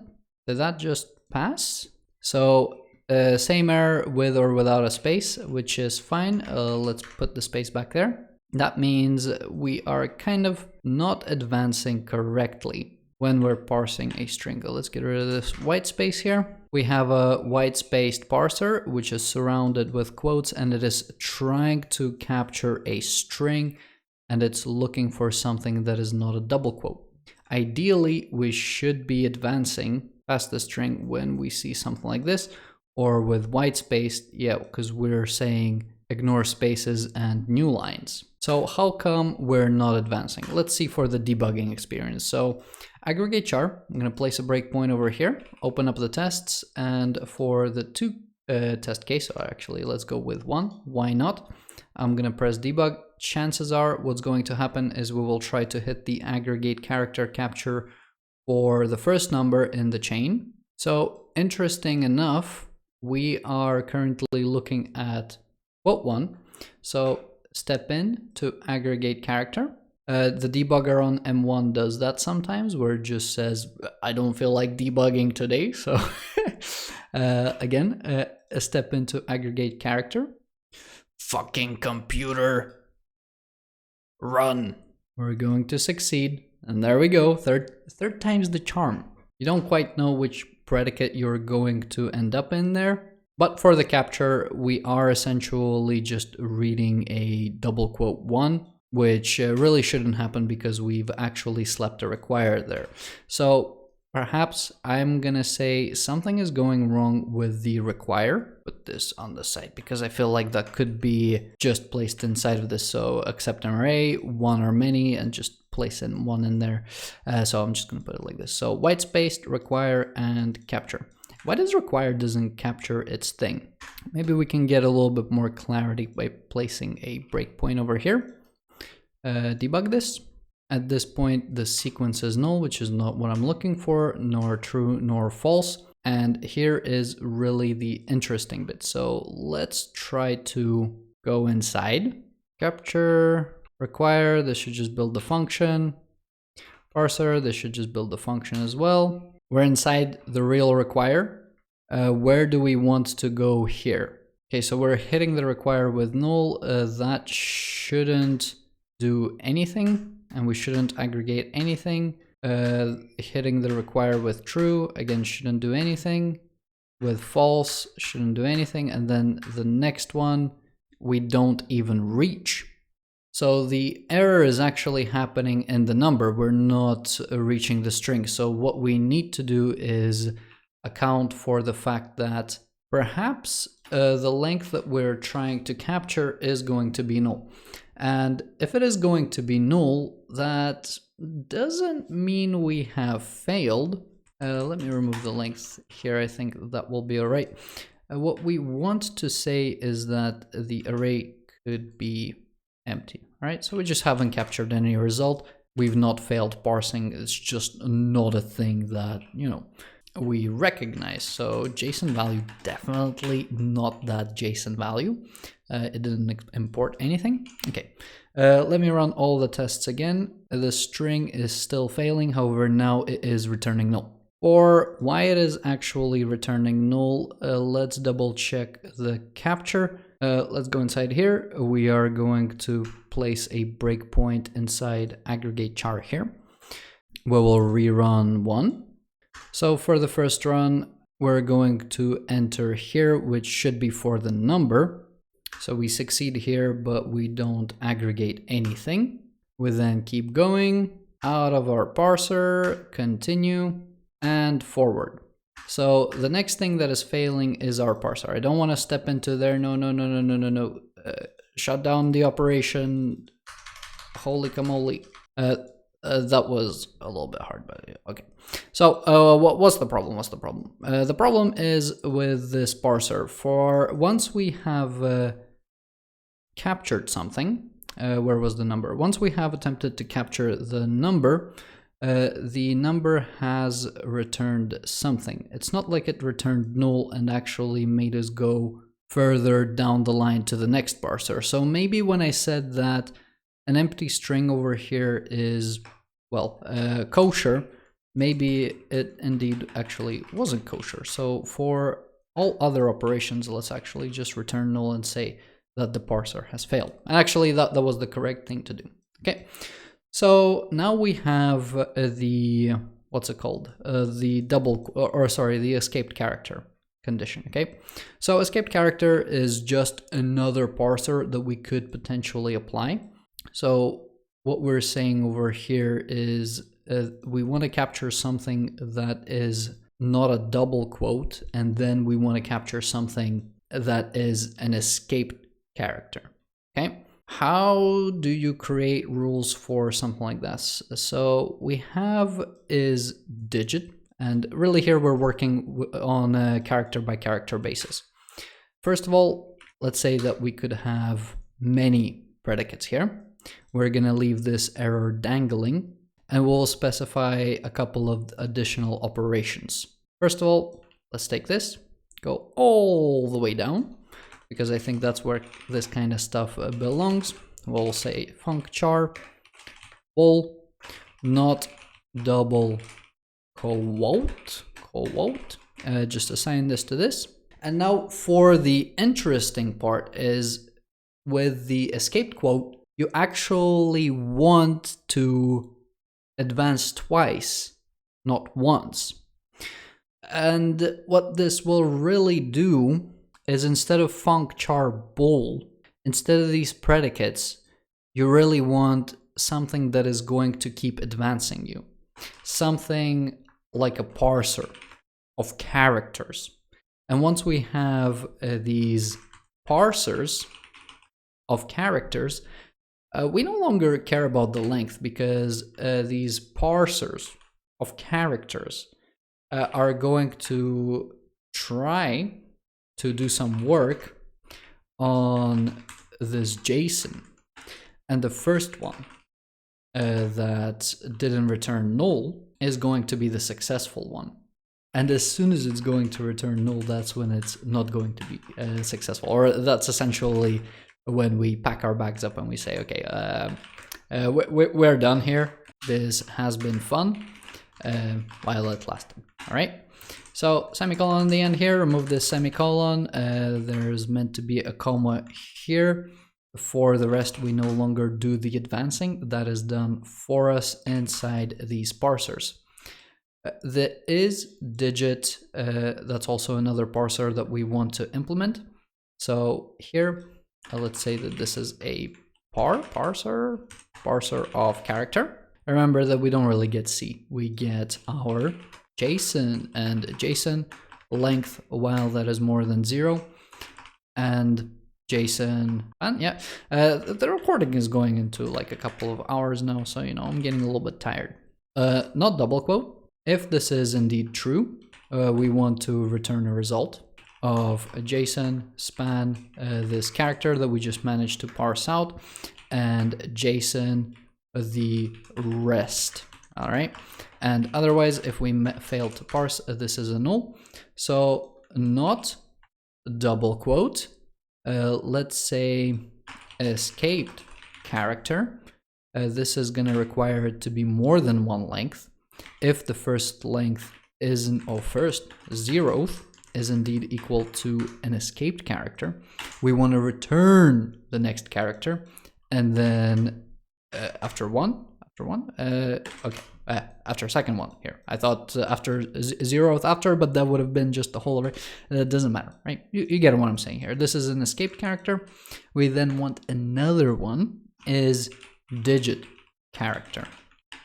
Did that just pass? So same error with or without a space, which is fine. Let's put the space back there. That means we are kind of not advancing correctly when we're parsing a string. Let's get rid of this white space here. We have a white spaced parser, which is surrounded with quotes, and it is trying to capture a string, and it's looking for something that is not a double quote. Ideally, we should be advancing past the string when we see something like this, or with white space, yeah, because we're saying ignore spaces and new lines. So how come we're not advancing? Let's see for the debugging experience. So aggregate char, I'm going to place a breakpoint over here, open up the tests, and for the two test case, actually let's go with one, why not? I'm going to press debug. Chances are what's going to happen is we will try to hit the aggregate character capture for the first number in the chain. So interesting enough, we are currently looking at quote 1. So step in to aggregate character. The debugger on M1 does that sometimes, where it just says, I don't feel like debugging today. So again, step into aggregate character. Fucking computer, run. We're going to succeed. And there we go. Third time's the charm. You don't quite know which predicate you're going to end up in there. But for the capture, we are essentially just reading a double quote 1, which really shouldn't happen because we've actually slept a require there. So perhaps I'm gonna say something is going wrong with the require. Put this on the side because I feel like that could be just placed inside of this. So accept an array, one or many, and just place in one in there. So I'm just gonna put it like this. So white spaced, require, and capture. Why does require doesn't capture its thing? Maybe we can get a little bit more clarity by placing a breakpoint over here. Debug this. At this point, the sequence is null, which is not what I'm looking for, nor true nor false. And here is really the interesting bit. So let's try to go inside. Capture, require, this should just build the function. Parser, this should just build the function as well. We're inside the real require. Where do we want to go here? Okay, so we're hitting the require with null. That shouldn't do anything, and we shouldn't aggregate anything. Hitting the require with true, again, shouldn't do anything. With false, shouldn't do anything. And then the next one, we don't even reach. So the error is actually happening in the number. We're not reaching the string. So what we need to do is account for the fact that perhaps the length that we're trying to capture is going to be null. And if it is going to be null, that doesn't mean we have failed. Let me remove the length here. I think that will be all right. What we want to say is that the array could be empty. All right, so we just haven't captured any result. We've not failed parsing. It's just not a thing that, you know, we recognize. So JSON value, definitely not that JSON value. It didn't import anything. Okay, let me run all the tests again. The string is still failing. However, now it is returning null. Or why it is actually returning null, let's double check the capture. Let's go inside here. We are going to place a breakpoint inside aggregate char here. We will rerun one. So for the first run, we're going to enter here, which should be for the number. So we succeed here, but we don't aggregate anything. We then keep going out of our parser, continue, and forward. So the next thing that is failing is our parser. I don't want to step into there. No. Shut down the operation. Holy camoli. That was a little bit hard, but okay. So what's the problem? The problem is with this parser. For once we have captured something, where was the number? Once we have attempted to capture the number has returned something. It's not like it returned null and actually made us go further down the line to the next parser. So maybe when I said that an empty string over here is, well, kosher, maybe it indeed actually wasn't kosher. So for all other operations, let's actually just return null and say that the parser has failed. And actually that was the correct thing to do. Okay. So now we have the what's it called? The escaped character condition, okay? So escaped character is just another parser that we could potentially apply. So what we're saying over here is we want to capture something that is not a double quote, and then we want to capture something that is an escaped character, okay? How do you create rules for something like this? So we have is digit, and really here we're working on a character by character basis. First of all, let's say that we could have many predicates here. We're gonna leave this error dangling, and we'll specify a couple of additional operations. First of all, let's take this, go all the way down, because I think that's where this kind of stuff belongs. We'll say funcchar bool, not double quote, just assign this to this. And now for the interesting part is with the escaped quote, you actually want to advance twice, not once. And what this will really do is instead of funcchar bool, instead of these predicates, you really want something that is going to keep advancing you. Something like a parser of characters. And once we have these parsers of characters, we no longer care about the length, because these parsers of characters are going to try to do some work on this JSON. And the first one that didn't return null is going to be the successful one. And as soon as it's going to return null, that's when it's not going to be successful. Or that's essentially when we pack our bags up and we say, okay, we're done here. This has been fun while it lasted. All right. So semicolon in the end here, remove this semicolon. There's meant to be a comma here. For the rest, we no longer do the advancing. That is done for us inside these parsers. The is digit, that's also another parser that we want to implement. So here, let's say that this is a parser of character. Remember that we don't really get C. We get our JSON, and JSON length while that is more than 0, and JSON, and yeah, the recording is going into like a couple of hours now, so you know I'm getting a little bit tired. Not double quote. If this is indeed true, we want to return a result of a JSON span this character that we just managed to parse out, and JSON the rest. All right, and otherwise, if we fail to parse, this is a null. So not double quote. Let's say escaped character. This is going to require it to be more than one length. If the first length isn't, or first 0th is indeed equal to an escaped character, we want to return the next character, and then after second one here. I thought after 0th after, but that would have been just the whole array. It doesn't matter, right? You get what I'm saying here. This is an escaped character. We then want another one is digit character.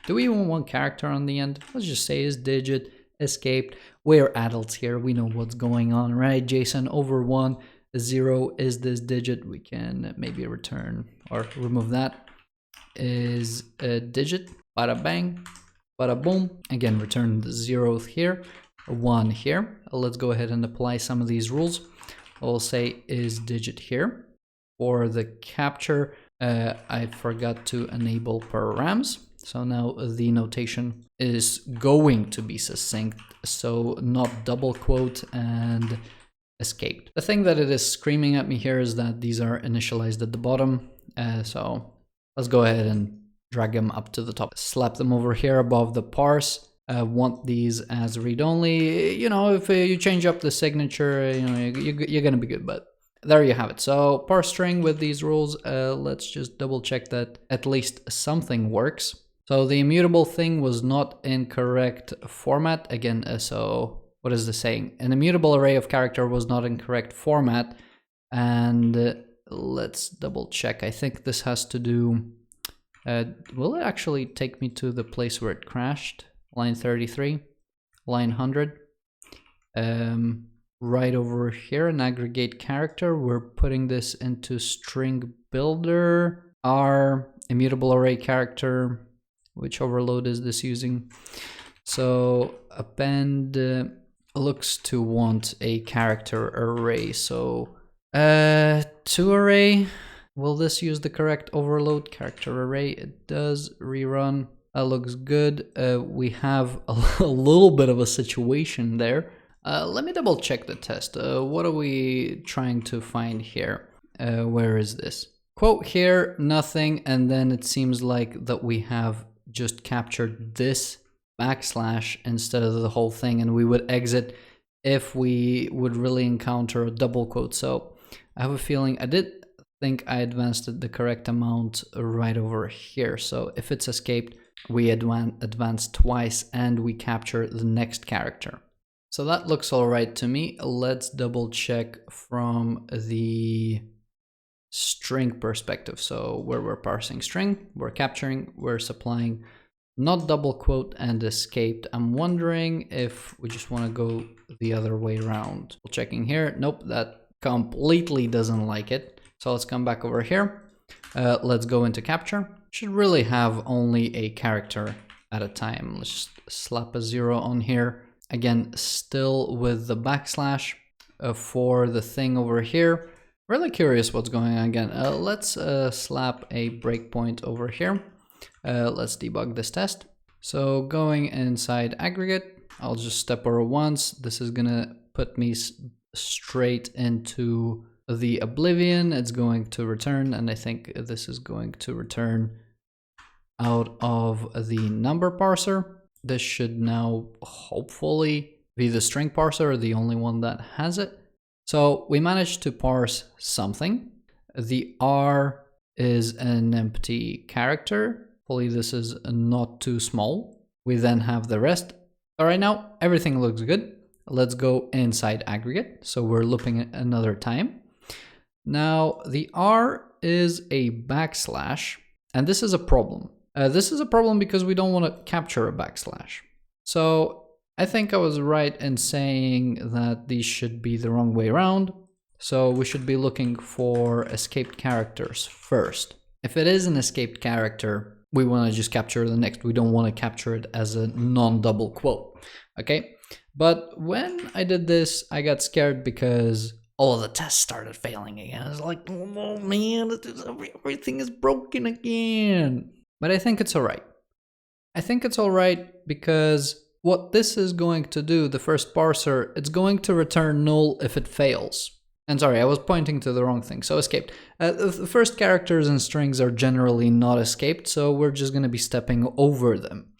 Do we even want character on the end? Let's just say is digit escaped. We're adults here. We know what's going on, right? JSON over 1, 0 is this digit. We can maybe return or remove that. Is a digit. Bada bang. Bada boom. Again, return the 0th here, 1 here. Let's go ahead and apply some of these rules. We'll say is digit here. For the capture, I forgot to enable params. So now the notation is going to be succinct. So not double quote and escaped. The thing that it is screaming at me here is that these are initialized at the bottom. So let's go ahead and drag them up to the top. Slap them over here above the parse. Want these as read-only. You know, if you change up the signature, you know, you're gonna be good. But there you have it. So parse string with these rules. Let's just double check that at least something works. So the immutable thing was not in correct format. Again, so what is this saying? An immutable array of character was not in correct format. And let's double check. I think this has to do, will it actually take me to the place where it crashed? Line 33, line 100. Right over here in aggregate character, we're putting this into string builder, our immutable array character. Which overload is this using? So append looks to want a character array. So to array, will this use the correct overload? Character array, it does. Rerun, that looks good. We have a little bit of a situation there. Let me double check the test. What are we trying to find here? Where is this? Quote here, nothing, and then it seems like that we have just captured this backslash instead of the whole thing, and we would exit if we would really encounter a double quote. So I have a feeling I did think I advanced it the correct amount right over here. So if it's escaped, we advance twice and we capture the next character. So that looks all right to me. Let's double check from the string perspective. So where we're parsing string, we're capturing, we're supplying not double quote and escaped. I'm wondering if we just want to go the other way around. Checking here. Nope, that completely doesn't like it. So let's come back over here. Let's go into capture. Should really have only a character at a time. Let's just slap a 0 on here. Again, still with the backslash for the thing over here. Really curious what's going on again. Let's slap a breakpoint over here. Let's debug this test. So going inside aggregate, I'll just step over once. This is gonna put me straight into the oblivion. It's going to return, and I think this is going to return out of the number parser. This should now hopefully be the string parser, or the only one that has it. So we managed to parse something. The R is an empty character. Hopefully this is not too small. We then have the rest. All right, now everything looks good. Let's go inside aggregate. So we're looping another time. Now the R is a backslash, and this is a problem. This is a problem because we don't want to capture a backslash. So I think I was right in saying that these should be the wrong way around. So we should be looking for escaped characters first. If it is an escaped character, we want to just capture the next. We don't want to capture it as a non-double quote. Okay. But when I did this, I got scared because all of the tests started failing again. I was like, oh man, everything is broken again. But I think it's all right. I think it's all right because what this is going to do, the first parser, it's going to return null if it fails. And sorry, I was pointing to the wrong thing. So escaped. The first characters and strings are generally not escaped, so we're just going to be stepping over them.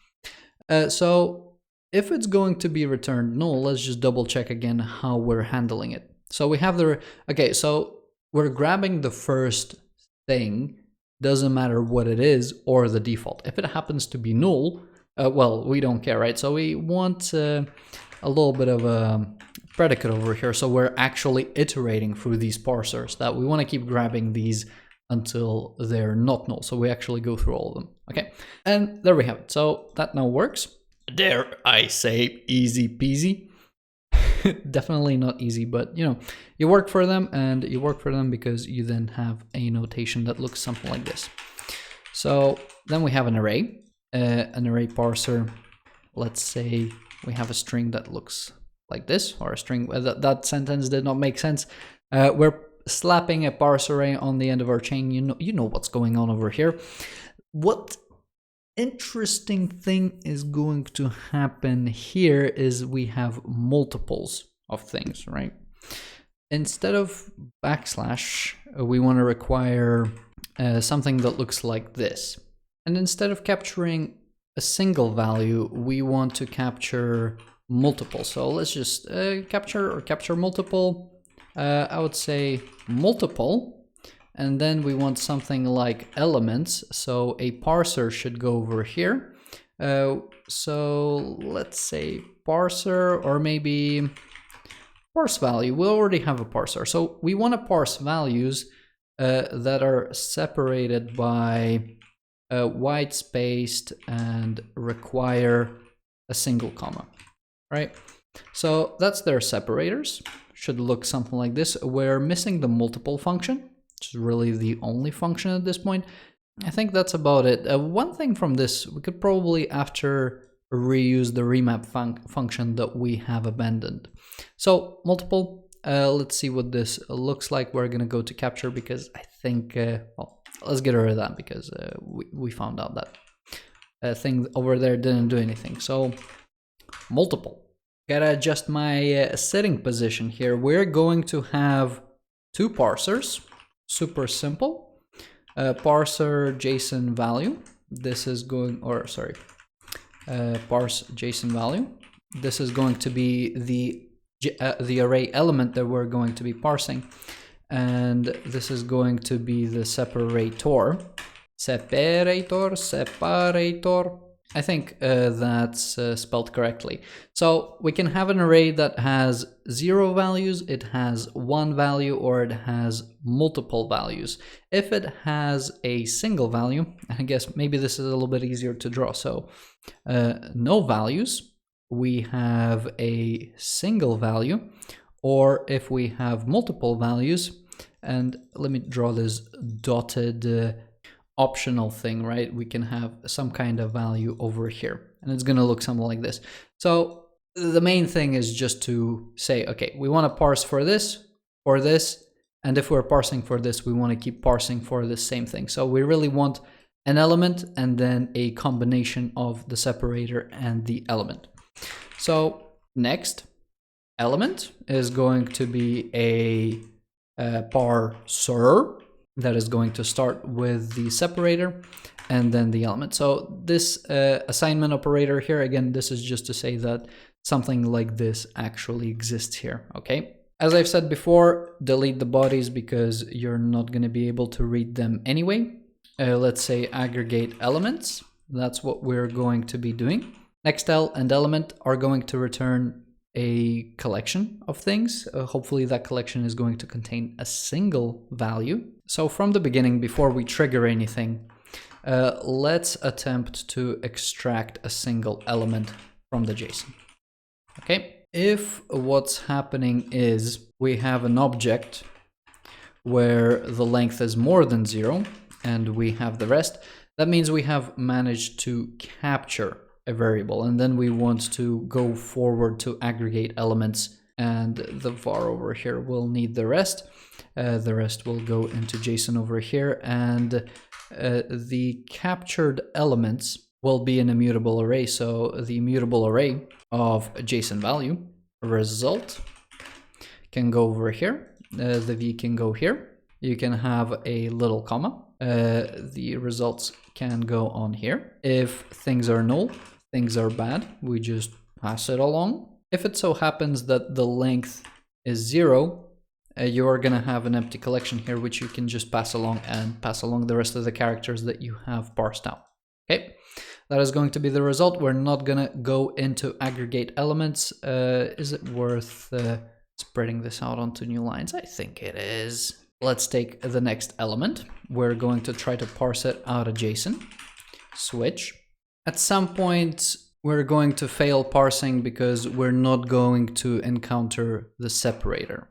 So if it's going to be returned null, let's just double check again how we're handling it. So we have the, okay, so we're grabbing the first thing, doesn't matter what it is or the default. If it happens to be null, well, we don't care, right? So we want a little bit of a predicate over here. So we're actually iterating through these parsers that we want to keep grabbing these until they're not null. So we actually go through all of them. Okay. And there we have it. So that now works. Dare I say easy peasy. Definitely not easy, but you know, you work for them, and you work for them because you then have a notation that looks something like this. So then we have an array parser. Let's say we have a string that looks like this, or a string that sentence did not make sense. We're slapping a parse array on the end of our chain. You know what's going on over here. What interesting thing is going to happen here is we have multiples of things, right? Instead of backslash, we want to require something that looks like this. And instead of capturing a single value, we want to capture multiple. So let's just capture multiple. I would say multiple. and then we want something like elements. So a parser should go over here. So let's say parser, or maybe parse value. We already have a parser. So we want to parse values that are separated by white spaced and require a single comma, right? So that's their separators. Should look something like this. We're missing the multiple function, which is really the only function at this point. I think that's about it. One thing from this, we could probably after reuse the remap function that we have abandoned. So multiple, let's see what this looks like. We're gonna go to capture because I think, well, let's get rid of that because we found out that thing over there didn't do anything. So multiple. Gotta adjust my setting position here. We're going to have two parsers, super simple. Parser JSON value. This is going, or sorry, parse JSON value. This is going to be the array element that we're going to be parsing, and this is going to be the separator. Separator. I think that's spelled correctly. So we can have an array that has 0 values, it has 1 value, or it has multiple values. If it has a single value, I guess maybe this is a little bit easier to draw. So no values, we have a single value, or if we have multiple values, and let me draw this dotted optional thing, right? We can have some kind of value over here, and it's going to look something like this. So the main thing is just to say, okay, we want to parse for this or this, and if we're parsing for this, we want to keep parsing for the same thing. So we really want an element and then a combination of the separator and the element. So next element is going to be a parser that is going to start with the separator and then the element. So this assignment operator here, again, this is just to say that something like this actually exists here, okay? As I've said before, delete the bodies because you're not going to be able to read them anyway. Let's say aggregate elements. That's what we're going to be doing. Nextel and element are going to return a collection of things. Hopefully that collection is going to contain a single value. So from the beginning, before we trigger anything, let's attempt to extract a single element from the JSON. Okay, if what's happening is we have an object where the length is more than 0 and we have the rest, that means we have managed to capture a variable, and then we want to go forward to aggregate elements, and the var over here will need the rest. The rest will go into JSON over here, and the captured elements will be an immutable array. So the immutable array of JSON value result can go over here. The v can go here. You can have a little comma. The results can go on here. If things are null, things are bad, we just pass it along. If it so happens that the length is 0, you are going to have an empty collection here, which you can just pass along and pass along the rest of the characters that you have parsed out. Okay, that is going to be the result. We're not going to go into aggregate elements. Is it worth spreading this out onto new lines? I think it is. Let's take the next element. We're going to try to parse it out of JSON. Switch. At some point, we're going to fail parsing because we're not going to encounter the separator.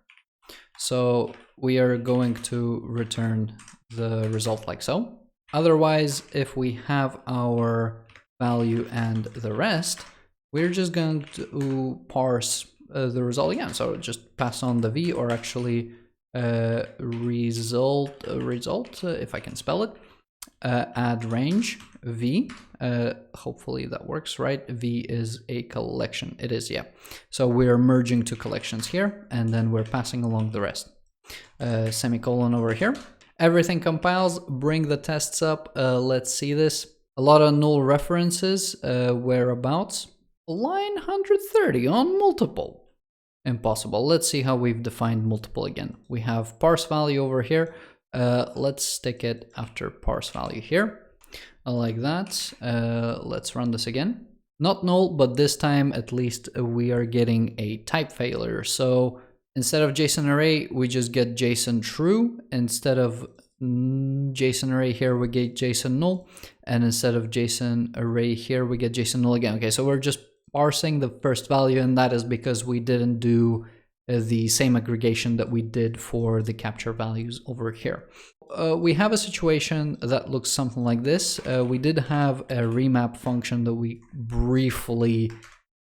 So we are going to return the result like so. Otherwise, if we have our value and the rest, we're just going to parse the result again. So just pass on the v, or actually result, if I can spell it. Add range v. Hopefully that works, right? V is a collection. It is, yeah. So we're merging two collections here, and then we're passing along the rest. Semicolon over here. Everything compiles. Bring the tests up. Let's see this. A lot of null references. Whereabouts? Line 130 on multiple. Impossible. Let's see how we've defined multiple again. We have parse value over here. Let's stick it after parse value here. Like that. Let's run this again. Not null, but this time at least we are getting a type failure. So instead of JSON array, we just get JSON true. Instead of JSON array here, we get JSON null. And instead of JSON array here, we get JSON null again. Okay, so we're just parsing the first value, and that is because we didn't do the same aggregation that we did for the capture values over here. We have a situation that looks something like this. We did have a remap function that we briefly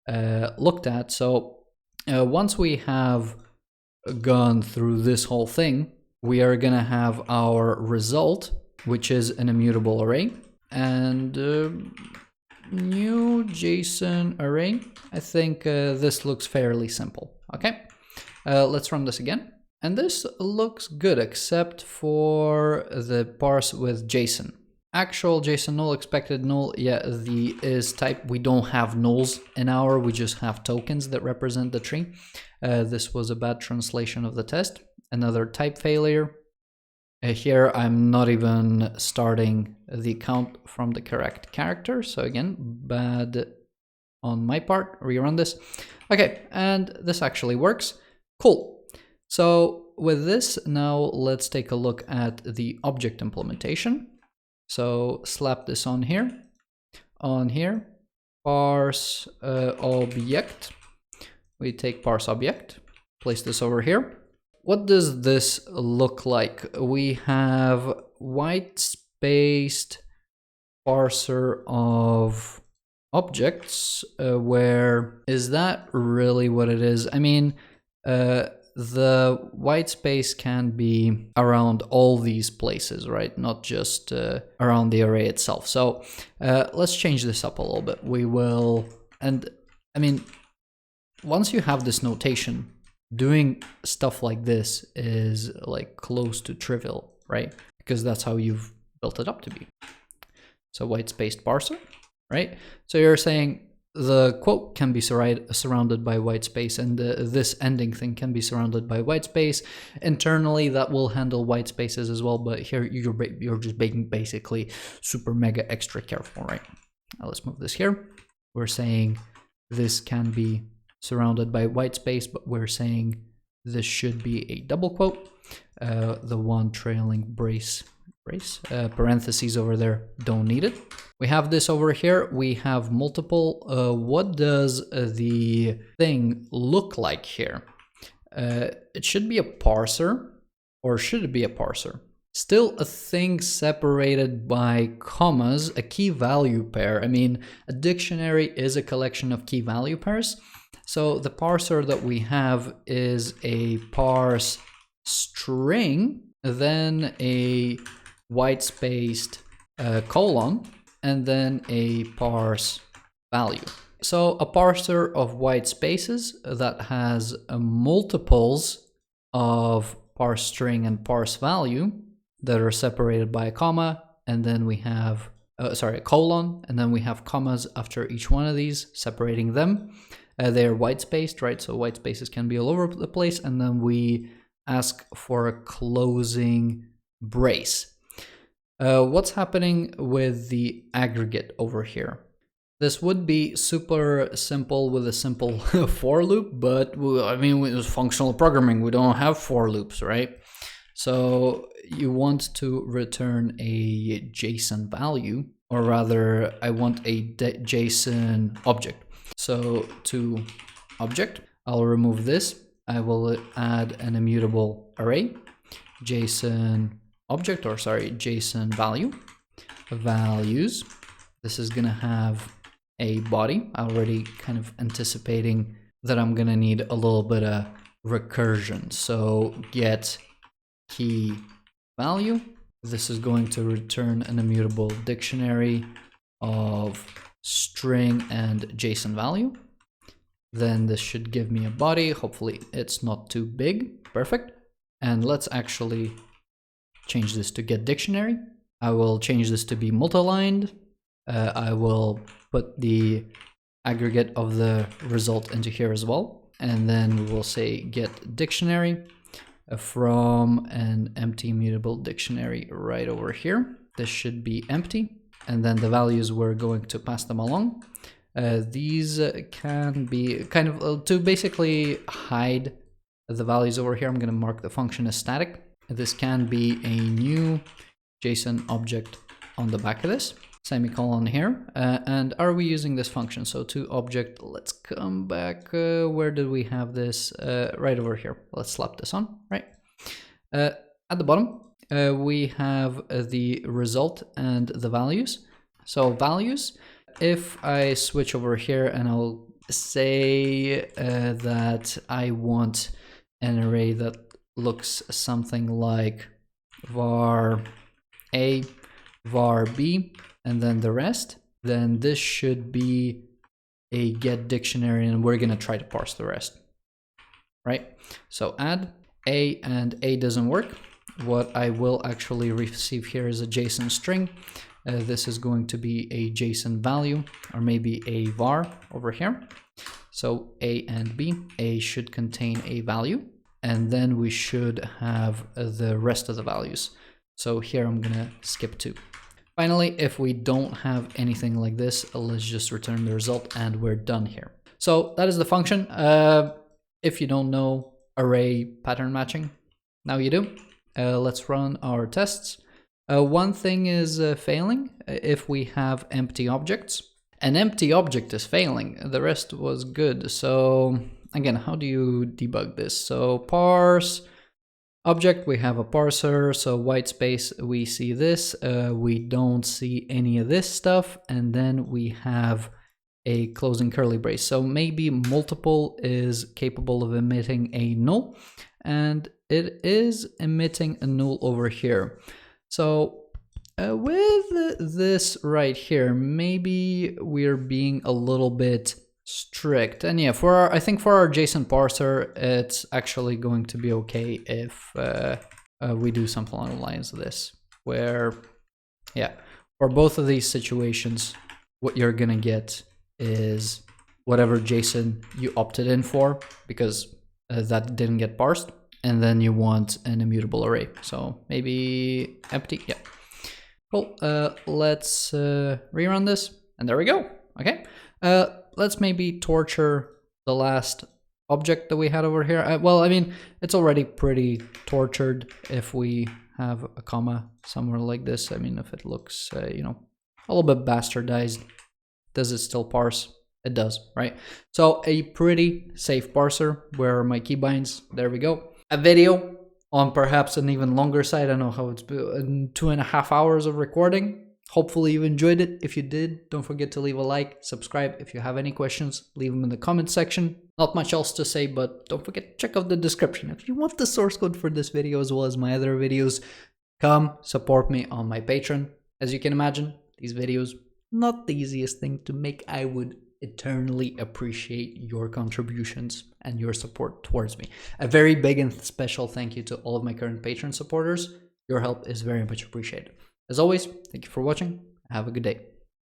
looked at. So once we have gone through this whole thing, we are gonna have our result, which is an immutable array, and new JSON array. I think this looks fairly simple. Okay, let's run this again. And this looks good, except for the parse with JSON. Actual JSON null, expected null, yeah, the is type. We don't have nulls in our, we just have tokens that represent the tree. This was a bad translation of the test. Another type failure. Here I'm not even starting the count from the correct character. So again, bad on my part. Rerun this. Okay, and this actually works. Cool. So with this, now let's take a look at the object implementation. So slap this on here, parse object. We take parse object, place this over here. What does this look like? We have white-spaced parser of objects. Where is that really what it is? I mean, the white space can be around all these places, right? Not just around the array itself. So let's change this up a little bit. We will, and I mean, once you have this notation, doing stuff like this is like close to trivial, right? Because that's how you've built it up to be. So white spaced parser, right? So you're saying the quote can be surrounded by white space, and this ending thing can be surrounded by white space. Internally, that will handle white spaces as well, but here you're just being basically super mega extra careful, right? Now let's move this here. We're saying this can be surrounded by white space, but we're saying this should be a double quote. The one trailing parentheses over there, don't need it. We have this over here. We have multiple. What does the thing look like here? It should be a parser, or should it be a parser? Still a thing separated by commas, a key value pair. I mean, a dictionary is a collection of key value pairs. So the parser that we have is a parse string, then a white-spaced colon, and then a parse value. So a parser of white spaces that has multiples of parse string and parse value that are separated by a comma, and then we have, a colon, and then we have commas after each one of these, separating them. They're white spaced, right? So white spaces can be all over the place, and then we ask for a closing brace. What's happening with the aggregate over here? This would be super simple with a simple for loop, but I mean, with functional programming, we don't have for loops, right? So you want to return a JSON value, or rather, I want a JSON object. So to object, I'll remove this. I will add an immutable array, JSON object, or sorry, JSON value, values. This is gonna have a body. Already kind of anticipating that I'm gonna need a little bit of recursion. So get key value. This is going to return an immutable dictionary of string and JSON value. Then this should give me a body. Hopefully it's not too big. Perfect. And let's actually change this to get dictionary. I will change this to be multi-lined. I will put the aggregate of the result into here as well. And then we will say get dictionary. from an empty immutable dictionary right over here. This should be empty, and then the values we're going to pass them along. These can be kind of to basically hide the values over here. I'm going to mark the function as static. This can be a new JSON object on the back of this, semicolon here. And are we using this function? So to object, let's come back. Where did we have this? Right over here. Let's slap this on, right? At the bottom, we have the result and the values. So values, if I switch over here and I'll say that I want an array that looks something like var A, var B, and then the rest, then this should be a get dictionary, and we're going to try to parse the rest, right? So add A, and A doesn't work. What I will actually receive here is a JSON string. This is going to be a JSON value, or maybe a var over here. So A and B, A should contain a value, and then we should have the rest of the values. So here I'm gonna skip 2. Finally, if we don't have anything like this, let's just return the result and we're done here. So that is the function. If you don't know array pattern matching, now you do. Let's run our tests. One thing is failing if we have empty objects. An empty object is failing, the rest was good. So again, how do you debug this? So parse object, we have a parser, so whitespace, we see this, we don't see any of this stuff, and then we have a closing curly brace. So maybe multiple is capable of emitting a null, and it is emitting a null over here. So with this right here, maybe we're being a little bit strict. And yeah, I think for our JSON parser, it's actually going to be okay if we do something along the lines of this, where, yeah, for both of these situations, what you're gonna get is whatever JSON you opted in for, because that didn't get parsed, and then you want an immutable array. So maybe empty, yeah. Cool, let's rerun this, and there we go, okay. Let's maybe torture the last object that we had over here. Well, I mean, it's already pretty tortured if we have a comma somewhere like this. I mean, if it looks, you know, a little bit bastardized, does it still parse? It does, right? So a pretty safe parser. Where are my keybinds? There we go. A video on perhaps an even longer side. I don't know how it's been, 2.5 hours of recording. Hopefully you enjoyed it. If you did, don't forget to leave a like, subscribe. If you have any questions, leave them in the comment section. Not much else to say, but don't forget to check out the description. If you want the source code for this video as well as my other videos, come support me on my Patreon. As you can imagine, these videos, not the easiest thing to make. I would eternally appreciate your contributions and your support towards me. A very big and special thank you to all of my current Patreon supporters. Your help is very much appreciated. As always, thank you for watching. Have a good day.